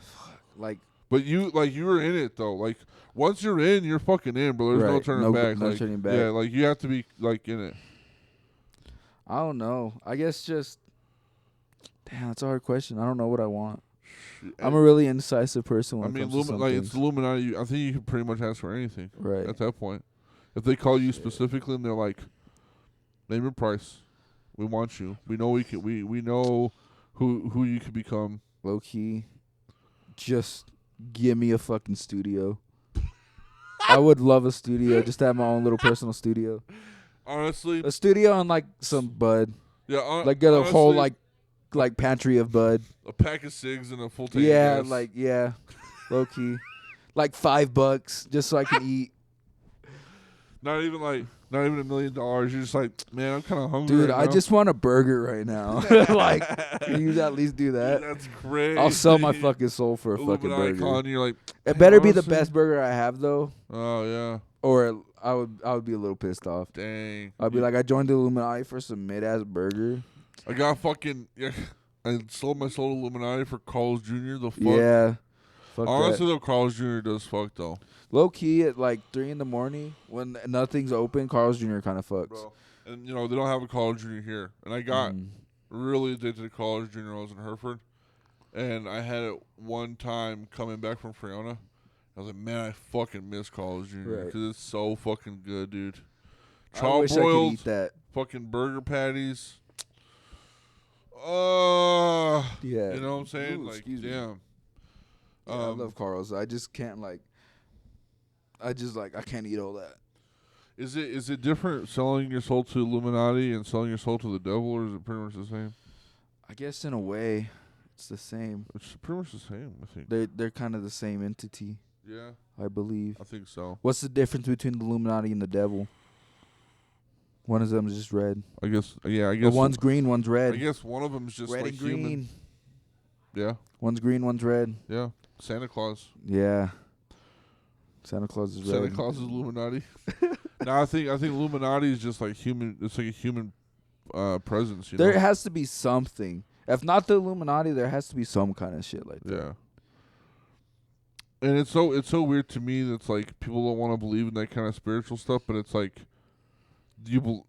B: Like,
A: but you were in it though. Like once you're in, you're fucking in, bro. There's no turning back.
B: No turning back.
A: Yeah, like you have to be like in it.
B: I don't know. I guess just. Damn, that's a hard question. I don't know what I want. I'm a really indecisive person when it comes to some things.
A: It's Illuminati. I think you can pretty much ask for anything.
B: Right.
A: At that point, if they call you specifically and they're like, name your price, we want you. We know we can. We know who you could become.
B: Low key, just give me a fucking studio. I would love a studio, just to have my own little personal studio.
A: Honestly,
B: a studio and like some bud.
A: Yeah,
B: like get a whole like pantry of bud.
A: A pack of cigs and a full tank of gas.
B: Low key, like $5 just so I can eat.
A: Not even $1 million. You're just like, man, I'm kind of hungry.
B: Dude,
A: right
B: I
A: now.
B: just want a burger right now. Like, can you at least do that?
A: Dude, that's great.
B: I'll sell my fucking soul for a fucking burger.
A: Calling, you're like,
B: it better be the best burger I have though.
A: Oh yeah.
B: Or I would be a little pissed off.
A: Dang.
B: I'd be like, I joined the Illuminati for some mid-ass burger.
A: I got fucking. Yeah, I sold my soul to Illuminati for Carl's Jr. The fuck.
B: Yeah. Fuck
A: honestly, though, Carl's Jr. does fuck though.
B: Low key at like 3 a.m. when nothing's open, Carl's Jr. kind of fucks.
A: Bro. And they don't have a Carl's Jr. here, and I got really addicted to Carl's Jr. when I was in Hereford, and I had it one time coming back from Freona. I was like, man, I fucking miss Carl's Jr. because it's so fucking good, dude.
B: I wish I could eat that.
A: Fucking burger patties.
B: Yeah.
A: You know what I'm saying?
B: Ooh,
A: like, damn.
B: Yeah, I love Carl's. I just can't I can't eat all that.
A: Is it different selling your soul to Illuminati and selling your soul to the devil, or is it pretty much the same?
B: I guess in a way, it's the same.
A: It's pretty much the same, I think.
B: They're kind of the same entity.
A: Yeah.
B: I believe.
A: I think so.
B: What's the difference between the Illuminati and the devil? One of them is just red.
A: I guess. Yeah, I guess.
B: But one's green, one's red.
A: I guess one of them is just
B: red
A: like
B: and green.
A: human. Yeah.
B: One's green, one's red.
A: Yeah. Santa Claus.
B: Yeah. Santa Claus is red.
A: Santa Claus is Illuminati. No, I think Illuminati is just like human. It's like a human presence. You
B: there
A: know?
B: has to be something. If not the Illuminati, there has to be some kind of shit like that.
A: Yeah. And it's so weird to me that it's like people don't want to believe in that kind of spiritual stuff, but it's like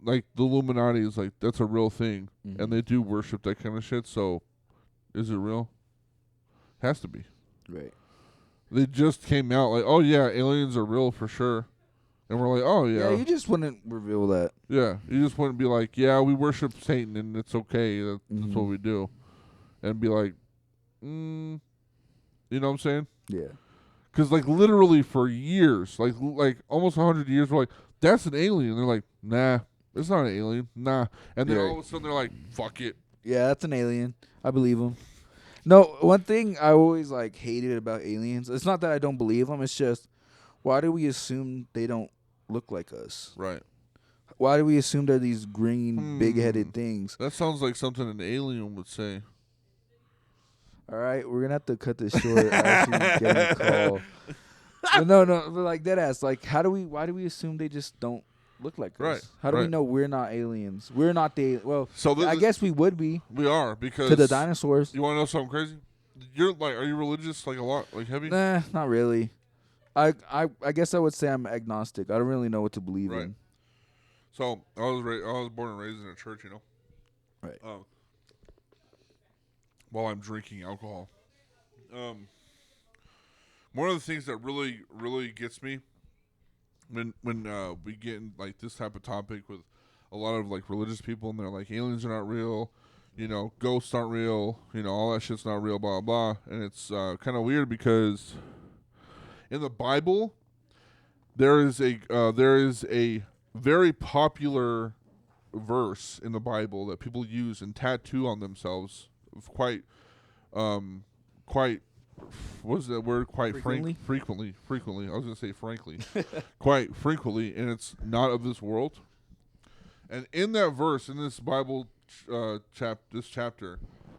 A: like the Illuminati is like that's a real thing, and they do worship that kind of shit. So, is it real? Has to be.
B: Right.
A: They just came out like, oh yeah, aliens are real for sure, and we're like, oh yeah.
B: Yeah, you just wouldn't reveal that.
A: Yeah, you just wouldn't be like, yeah, we worship Satan and it's okay. That's what we do, and be like, you know what I'm saying?
B: Yeah.
A: Because, like, literally for years, like almost 100 years, we're like, that's an alien. They're like, nah, it's not an alien. Nah. And then all of a sudden, they're like, fuck it.
B: Yeah, that's an alien. I believe them. No, one thing I always, like, hated about aliens, it's not that I don't believe them. It's just, why do we assume they don't look like us?
A: Right.
B: Why do we assume they're these green, big-headed things?
A: That sounds like something an alien would say.
B: All right, we're gonna have to cut this short. I actually get a call. But no, but like dead ass. Like, why do we assume they just don't look like
A: right,
B: us? How do we know we're not aliens? We're not the I guess we would be.
A: We are because
B: to the dinosaurs.
A: You want to know something crazy? You're like, are you religious? Like a lot, like heavy?
B: Nah, not really. I guess I would say I'm agnostic. I don't really know what to believe in.
A: So I was born and raised in a church, you know.
B: Right.
A: While I'm drinking alcohol. One of the things that really, really gets me when we get in like this type of topic with a lot of like religious people and they're like aliens are not real, you know, ghosts aren't real, you know, all that shit's not real, blah blah blah. And it's kind of weird because in the Bible there is a very popular verse in the Bible that people use and tattoo on themselves quite what is that word? Quite frequently. I was gonna say frankly, quite frequently, and it's not of this world. And in that verse, in this Bible chapter,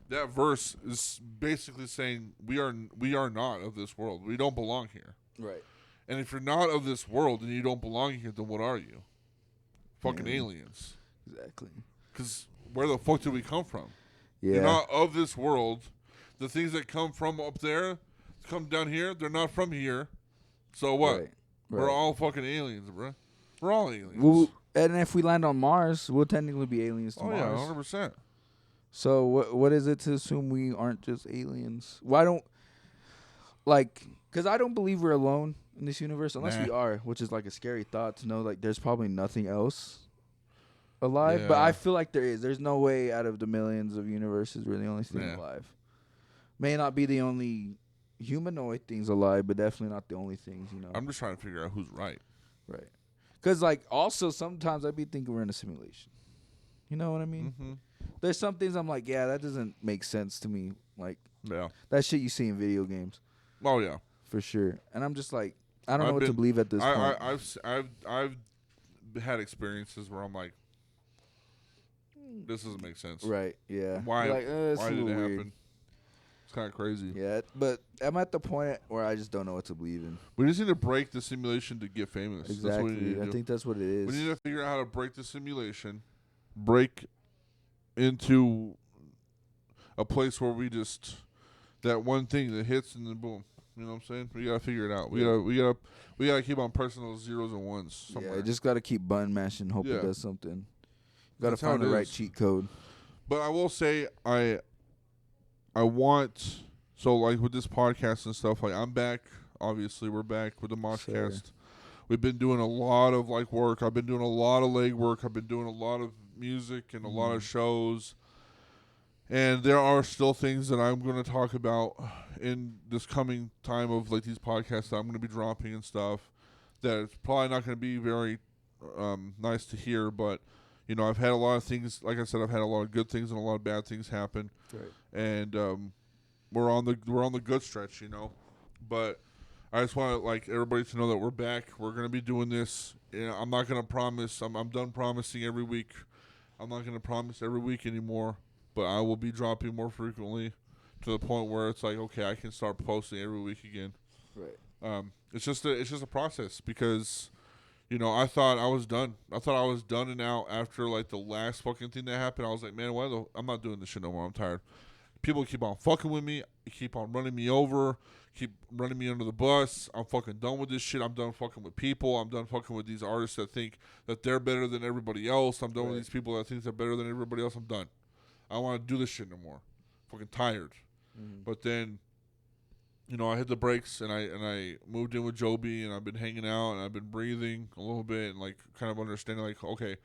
A: that verse is basically saying we are not of this world. We don't belong here.
B: Right. And
A: if you're not of this world and you don't belong here, then what are you? Fucking aliens.
B: Exactly.
A: Because where the fuck did we come from?
B: Yeah.
A: You're not of this world. The things that come from up there, come down here, they're not from here. So what?
B: Right.
A: We're all fucking aliens, bro. We're all aliens.
B: Well, and if we land on Mars, we'll technically be aliens to Mars.
A: Oh, yeah, 100%.
B: So what is it to assume we aren't just aliens? Why don't, like, because I don't believe we're alone in this universe, unless we are, which is like a scary thought to know, like, there's probably nothing else alive. Yeah. But I feel like there is. There's no way out of the millions of universes we're the only thing alive. May not be the only humanoid things alive, but definitely not the only things, you know.
A: I'm just trying to figure out who's right.
B: Right. Because, like, also sometimes I be thinking we're in a simulation. You know what I mean? Mm-hmm. There's some things I'm like, yeah, that doesn't make sense to me. Like, that shit you see in video games.
A: Oh, yeah.
B: For sure. And I'm just like, I don't know what to believe at this point.
A: I've had experiences where I'm like, this doesn't make sense.
B: Right, yeah.
A: Why
B: like,
A: why did it
B: weird.
A: happen? It's kind of crazy.
B: Yeah, but I'm at the point where I just don't know what to believe in.
A: We just need to break the simulation to get famous.
B: Exactly.
A: That's what we need to do.
B: I think that's what it is.
A: We need to figure out how to break the simulation, break into a place where we just, that one thing that hits and then boom. You know what I'm saying? We gotta figure it out. We gotta keep on pressing those zeros and ones somewhere.
B: Yeah, just gotta keep button mashing, hope it does something. Gotta find the right cheat code.
A: But I will say I want, so like with this podcast and stuff, like I'm back. Obviously, we're back with the MOSHCAST. Sure. We've been doing a lot of like work. I've been doing a lot of leg work. I've been doing a lot of music and a lot of shows. And there are still things that I'm going to talk about in this coming time of like these podcasts that I'm going to be dropping and stuff that it's probably not going to be very nice to hear, but you know, I've had a lot of things, like I said, I've had a lot of good things and a lot of bad things happen.
B: Right.
A: And we're on the good stretch, you know. But I just want like everybody to know that we're back. We're gonna be doing this. I'm not gonna promise. I'm done promising every week. I'm not gonna promise every week anymore. But I will be dropping more frequently, to the point where it's like, okay, I can start posting every week again.
B: Right.
A: It's just a process, because, I thought I was done. I thought I was done and out after like the last fucking thing that happened. I was like, man, I'm not doing this shit no more. I'm tired. People keep on fucking with me, keep on running me over, keep running me under the bus. I'm fucking done with this shit. I'm done fucking with people. I'm done fucking with these artists that think that they're better than everybody else. I'm done with these people that think they're better than everybody else. I'm done. I don't want to do this shit no more. Fucking tired. Mm-hmm. But then, I hit the brakes, and I moved in with Joby, and I've been hanging out, and I've been breathing a little bit, and like kind of understanding, like, okay,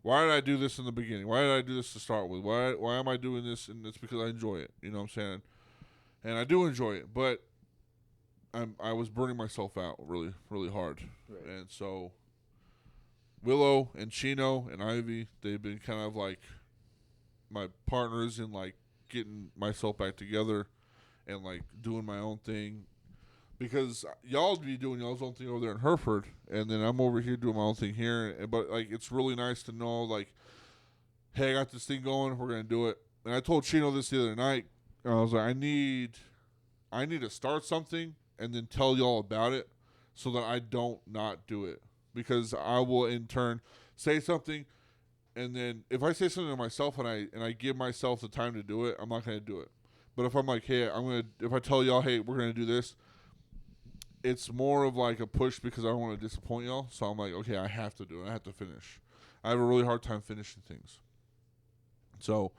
A: why did I do this in the beginning? Why did I do this to start with? Why am I doing this? And it's because I enjoy it. You know what I'm saying? And I do enjoy it, but I was burning myself out really, really hard. Right. And so Willow and Chino and Ivy, they've been kind of like my partners in like getting myself back together and like doing my own thing, because y'all be doing y'all's own thing over there in Hereford, and then I'm over here doing my own thing here. But like, it's really nice to know, like, hey, I got this thing going, we're gonna do it. And I told Chino this the other night. I was like, I need to start something and then tell y'all about it, so that I don't not do it, because I will in turn say something. And then if I say something to myself and I give myself the time to do it, I'm not going to do it. But if I'm like, hey, if I tell y'all, hey, we're going to do this, it's more of like a push, because I don't want to disappoint y'all. So I'm like, okay, I have to do it. I have to finish. I have a really hard time finishing things. So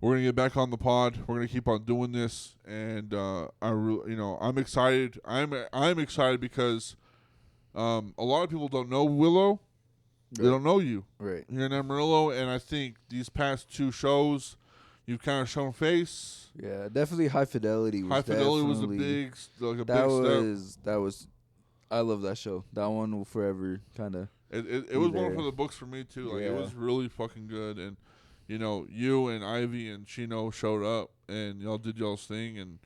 A: we're going to get back on the pod. We're going to keep on doing this. And I'm excited. I'm excited because a lot of people don't know Willow. They don't know you.
B: Right.
A: You're in Amarillo, and I think these past 2 shows, you've kind of shown face.
B: Yeah, definitely High Fidelity.
A: High Fidelity was a big step.
B: That was, I love that show. That one will forever kind of.
A: It was one for the books for me too. Like, it was really fucking good, and you and Ivy and Chino showed up, and y'all did y'all's thing, and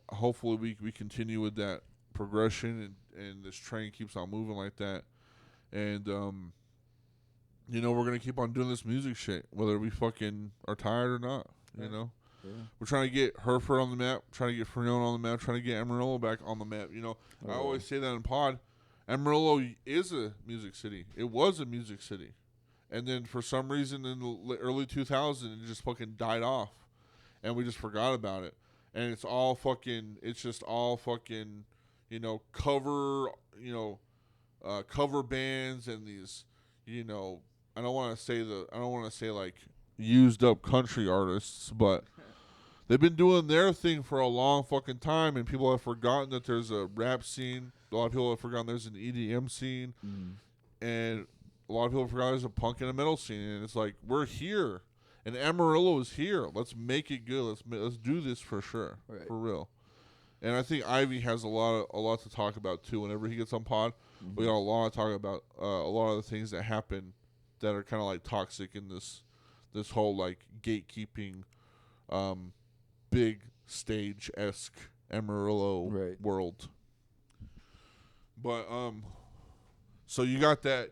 A: hopefully we continue with that progression, and this train keeps on moving like that. And, we're going to keep on doing this music shit, whether we fucking are tired or not, you know? Yeah. We're trying to get Hereford on the map, trying to get Freon on the map, trying to get Amarillo back on the map, I always say that in pod. Amarillo is a music city. It was a music city. And then for some reason in the early 2000s, it just fucking died off. And we just forgot about it. And it's just all fucking, cover bands and these, I don't want to say like used up country artists, but they've been doing their thing for a long fucking time, and people have forgotten that there's a rap scene. A lot of people have forgotten there's an EDM scene, and a lot of people have forgotten there's a punk and a metal scene. And it's like, we're here, and Amarillo is here. Let's make it good. Let's do this for sure, for real. And I think Ivy has a lot to talk about too. Whenever he gets on pod, we got a lot to talk about. A lot of the things that happen that are kind of like toxic in this whole like gatekeeping, big stage-esque Amarillo world. But so you got that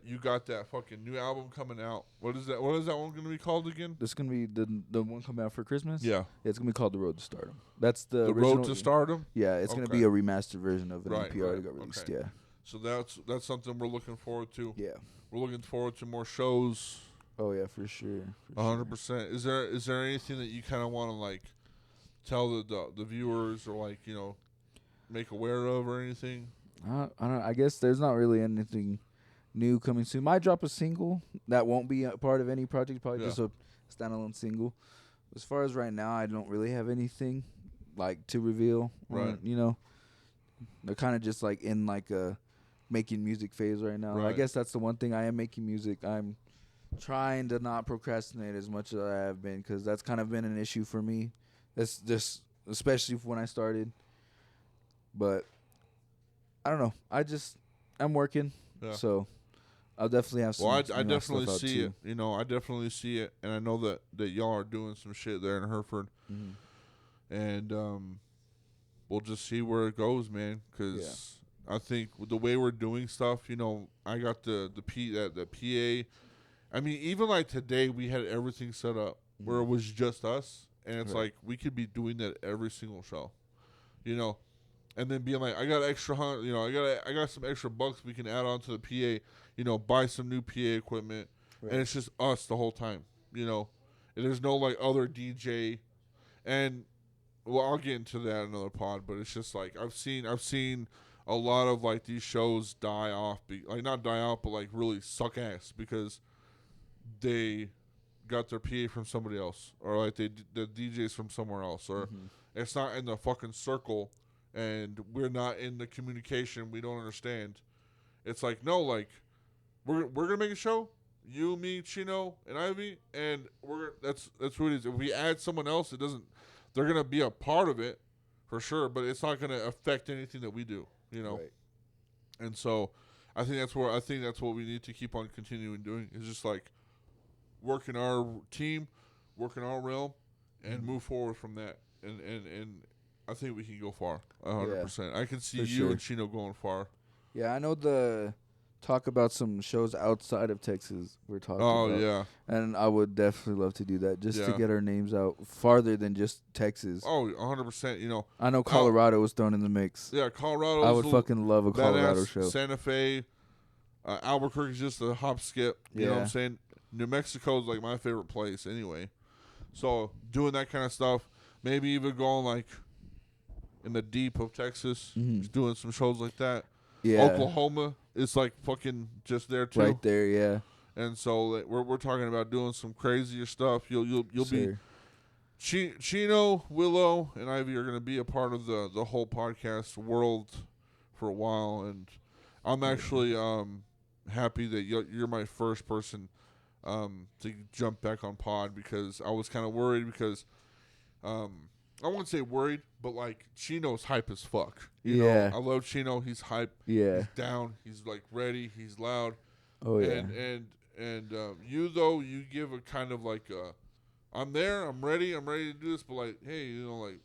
A: fucking new album coming out. What is that one going to be called again?
B: This is going to be the one coming out for Christmas?
A: Yeah.
B: It's going to be called The Road to Stardom. That's the
A: original, Road to Stardom?
B: Yeah, it's going to be a remastered version of an EP that got released, yeah.
A: So that's something we're looking forward to.
B: Yeah.
A: We're looking forward to more shows.
B: Oh yeah, for sure.
A: 100%. Is there anything that you kind of want to like tell the viewers, or like, make aware of, or anything?
B: I don't. I guess there's not really anything new coming soon. Might drop a single that won't be a part of any project. Probably just a standalone single. As far as right now, I don't really have anything like to reveal.
A: Right.
B: They're kind of just like in like a making music phase right now.
A: Right.
B: I guess that's the one thing. I am making music. I'm trying to not procrastinate as much as I have been, because that's kind of been an issue for me. That's just especially when I started. But I don't know. I'm working. Yeah. So I'll definitely have some.
A: Well, I definitely see it. I definitely see it, and I know that y'all are doing some shit there in Hereford. Mm-hmm. And we'll just see where it goes, man. Because I think with the way we're doing stuff, you know, I got the PA. I mean, even like today, we had everything set up where it was just us, and it's like we could be doing that every single show, you know, and then being like, I got extra, you know, I got some extra bucks we can add on to the PA, you know, buy some new PA equipment, and it's just us the whole time, you know, and there's no like other DJ, and well, I'll get into that in another pod, but it's just like I've seen a lot of like these shows die off, like not die off, but like really suck ass because they got their PA from somebody else, or like the DJs from somewhere else, or it's not in the fucking circle, and we're not in the communication. We don't understand. It's like, no, like we're gonna make a show, you, me, Chino, and Ivy, and that's who it is. If we add someone else, it doesn't. They're gonna be a part of it for sure, but it's not gonna affect anything that we do, you know. Right. And so, I think that's what we need to keep on continuing doing. Is just like working our team, working our realm, and move forward from that. And I think we can go far, 100%. I can see you and Chino going far.
B: Yeah, I know talk about some shows outside of Texas we're talking about. Oh, yeah. And I would definitely love to do that just to get our names out farther than just Texas.
A: Oh, 100%. You know,
B: I know Colorado was thrown in the mix.
A: Yeah, Colorado.
B: I would fucking love a Colorado show.
A: Santa Fe, Albuquerque's just a hop skip. You know what I'm saying? New Mexico's like my favorite place anyway. So doing that kind of stuff, maybe even going like in the deep of Texas, just doing some shows like that. Yeah. Oklahoma is like fucking just there too.
B: Right there, yeah.
A: And so we're talking about doing some crazier stuff. You'll be Chino, Willow, and Ivy are gonna be a part of the whole podcast world for a while, and I'm actually happy that you're my first person to jump back on pod, because I was kind of worried because I won't say worried, but like Chino's hype as fuck. You know, I love Chino. He's hype. Yeah, he's down. He's like ready. He's loud. Oh yeah. And you though, you give a kind of like I'm there. I'm ready. I'm ready to do this. But like, hey, you know, like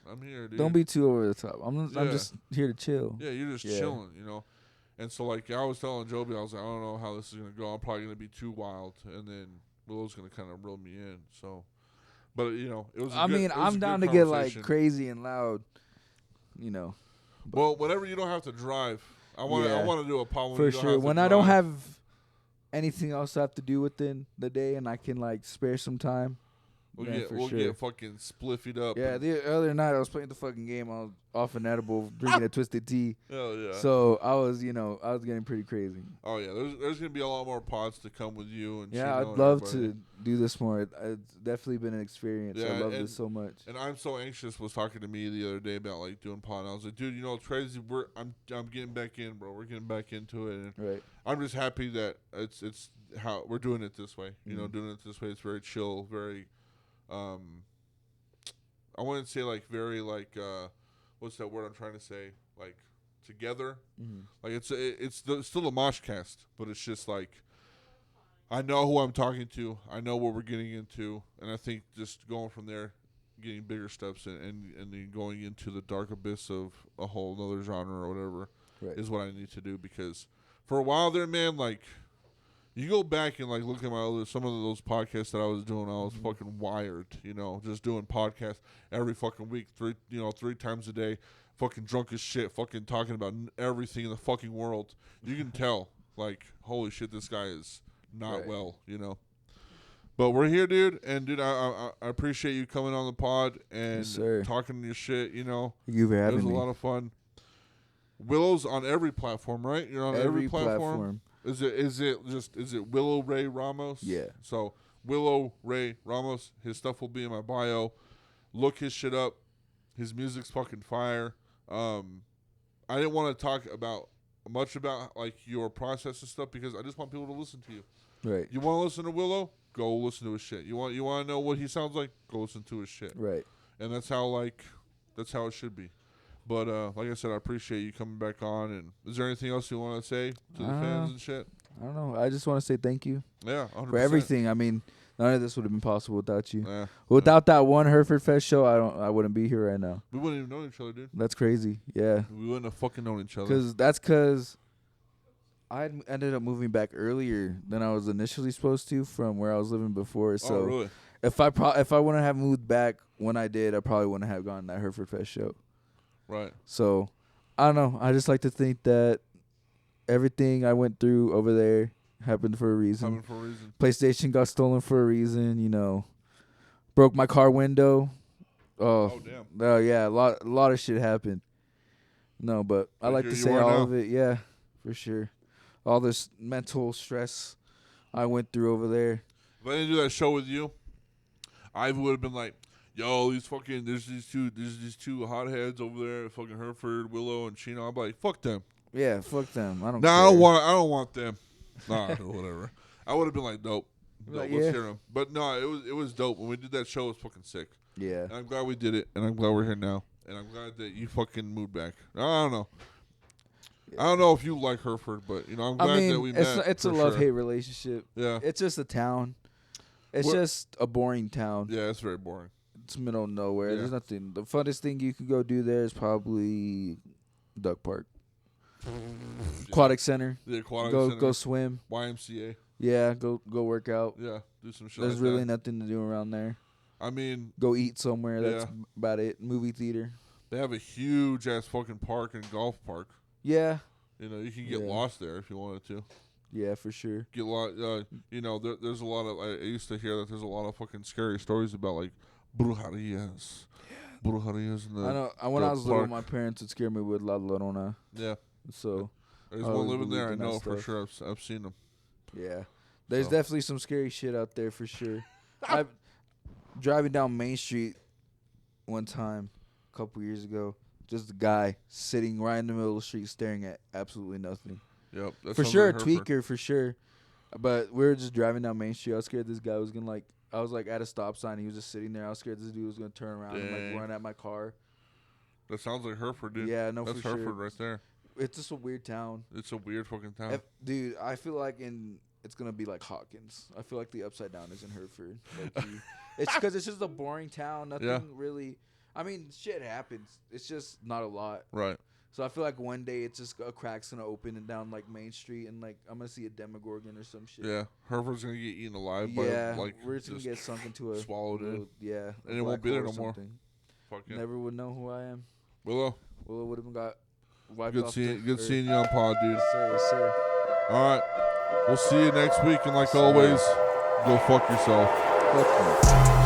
A: I'm here, dude.
B: Don't be too over the top. I'm just here to chill.
A: Yeah, you're just chilling, you know. And so like I was telling Joby, I was like, I don't know how this is gonna go. I'm probably gonna be too wild, and then Willow's gonna kind of reel me in. So. But, you know, it was
B: I'm down to get, like, crazy and loud, you know.
A: Well, whenever you don't have to drive, I want to do a pod
B: for sure. When I don't have anything else I have to do within the day and I can, like, spare some time.
A: We'll get fucking spliffied up.
B: Yeah, the earlier night I was playing the fucking game. I was off an edible, drinking a twisted tea.
A: Hell yeah.
B: So I was getting pretty crazy.
A: Oh yeah, there's gonna be a lot more pods to come with you and.
B: Yeah, I'd love to do this more. It's definitely been an experience. I love this so much.
A: And I'm so anxious. Was talking to me the other day about like doing pod. And I was like, dude, you know it's crazy. I'm getting back in, bro. We're getting back into it. And
B: right.
A: I'm just happy that it's how we're doing it this way. You know, doing it this way. It's very chill, very. I wouldn't say like very like what's that word I'm trying to say, like together. Like it's still a MOSHCAST, but it's just like I know who I'm talking to, I know what we're getting into, and I think just going from there, getting bigger steps and then going into the dark abyss of a whole other genre or whatever is what I need to do, because for a while there, man, like. You go back and like look at some of those podcasts that I was doing. I was fucking wired, you know, just doing podcasts every fucking week, 3 times a day, fucking drunk as shit, fucking talking about everything in the fucking world. You can tell, like, holy shit, this guy is not well, you know. But we're here, dude, and dude, I appreciate you coming on the pod and talking your shit, you know.
B: Thank you for having me.
A: It was a lot of fun. Willows on every platform, right? You're on every platform. Is it Willow Ray Ramos?
B: Yeah.
A: So Willow Ray Ramos, his stuff will be in my bio. Look his shit up. His music's fucking fire. I didn't want to talk much about like your process and stuff because I just want people to listen to you.
B: Right.
A: You want to listen to Willow? Go listen to his shit. You want to know what he sounds like? Go listen to his shit.
B: Right.
A: And that's how it should be. But like I said, I appreciate you coming back on. And is there anything else you want to say to the fans and shit?
B: I don't know. I just want to say thank you.
A: Yeah, 100%.
B: For everything. I mean, None of this would have been possible without you. Without that one Hereford Fest show, I wouldn't be here right now.
A: We wouldn't even know each other, dude.
B: That's crazy. Yeah.
A: We wouldn't have fucking known each other.
B: Because I ended up moving back earlier than I was initially supposed to from where I was living before. So
A: really?
B: If I wouldn't have moved back when I did, I probably wouldn't have gone to that Hereford Fest show.
A: Right.
B: So I don't know. I just like to think that everything I went through over there happened for a reason. PlayStation got stolen for a reason, you know. Broke my car window. Oh damn. Oh yeah, a lot of shit happened. No, but I like to say all of it, yeah, for sure. All this mental stress I went through over there.
A: If I didn't do that show with you, I would have been like, yo, there's these two hotheads over there, fucking Hereford, Willow, and Chino. I'm like, fuck them.
B: Yeah, fuck them. I don't.
A: Nah, care. I don't want them. Nah, whatever. I would have been like, dope. Let's hear them. But no, it was dope. When we did that show, it was fucking sick. Yeah. And I'm glad we did it, and I'm glad we're here now, and I'm glad that you fucking moved back. I don't know. Yeah. I don't know if you like Hereford, but you know, I'm glad that we met.
B: It's a love-hate relationship.
A: Yeah.
B: It's just a town. It's just a boring town.
A: Yeah, it's very boring.
B: It's middle of nowhere. Yeah. There's nothing. The funnest thing you could go do there is probably Duck Park. Aquatic Center.
A: Yeah, Aquatic Center.
B: Go swim.
A: YMCA.
B: Yeah, go work out.
A: Yeah, do some shit.
B: There's really nothing to do around there.
A: I mean,
B: go eat somewhere. That's about it. Movie theater.
A: They have a huge ass fucking park and golf park.
B: Yeah.
A: You know, you can get lost there if you wanted to.
B: Yeah, for sure.
A: Get lost. You know, there's a lot of. I used to hear that there's a lot of fucking scary stories about like brujerias. Brujerias in the.
B: I know. When I was little, my parents would scare me with La Llorona.
A: Yeah.
B: So.
A: There's one living there. I know for sure. I've seen them.
B: Yeah. There's definitely some scary shit out there for sure. I'm driving down Main Street one time a couple years ago. Just a guy sitting right in the middle of the street staring at absolutely nothing.
A: Yep.
B: For sure, a tweaker, for sure. But we were just driving down Main Street. I was scared this guy was going to I was at a stop sign. He was just sitting there. I was scared this dude was going to turn around and run at my car.
A: That sounds like Hereford, dude.
B: Yeah, no,
A: that's
B: for
A: Hereford
B: sure.
A: It's Hereford right there.
B: It's just a weird town.
A: It's a weird fucking town.
B: Dude, I feel like it's going to be like Hawkins. I feel like the Upside Down is in Hereford. It's because it's just a boring town. Nothing really. I mean, shit happens. It's just not a lot.
A: Right.
B: So I feel like one day it's just a crack's going to open and down Main Street and I'm going to see a Demogorgon or some shit.
A: Yeah. Hereford's going to get eaten alive.
B: Yeah. We're just going to get sunk into a.
A: Swallowed in.
B: Yeah.
A: And it won't be there no more.
B: Fuck yeah. Never would know who I am.
A: Willow
B: would have got.
A: Good seeing you on pod, dude.
B: Yes, sir.
A: All right. We'll see you next week. And like always, go fuck yourself.
B: Fuck you.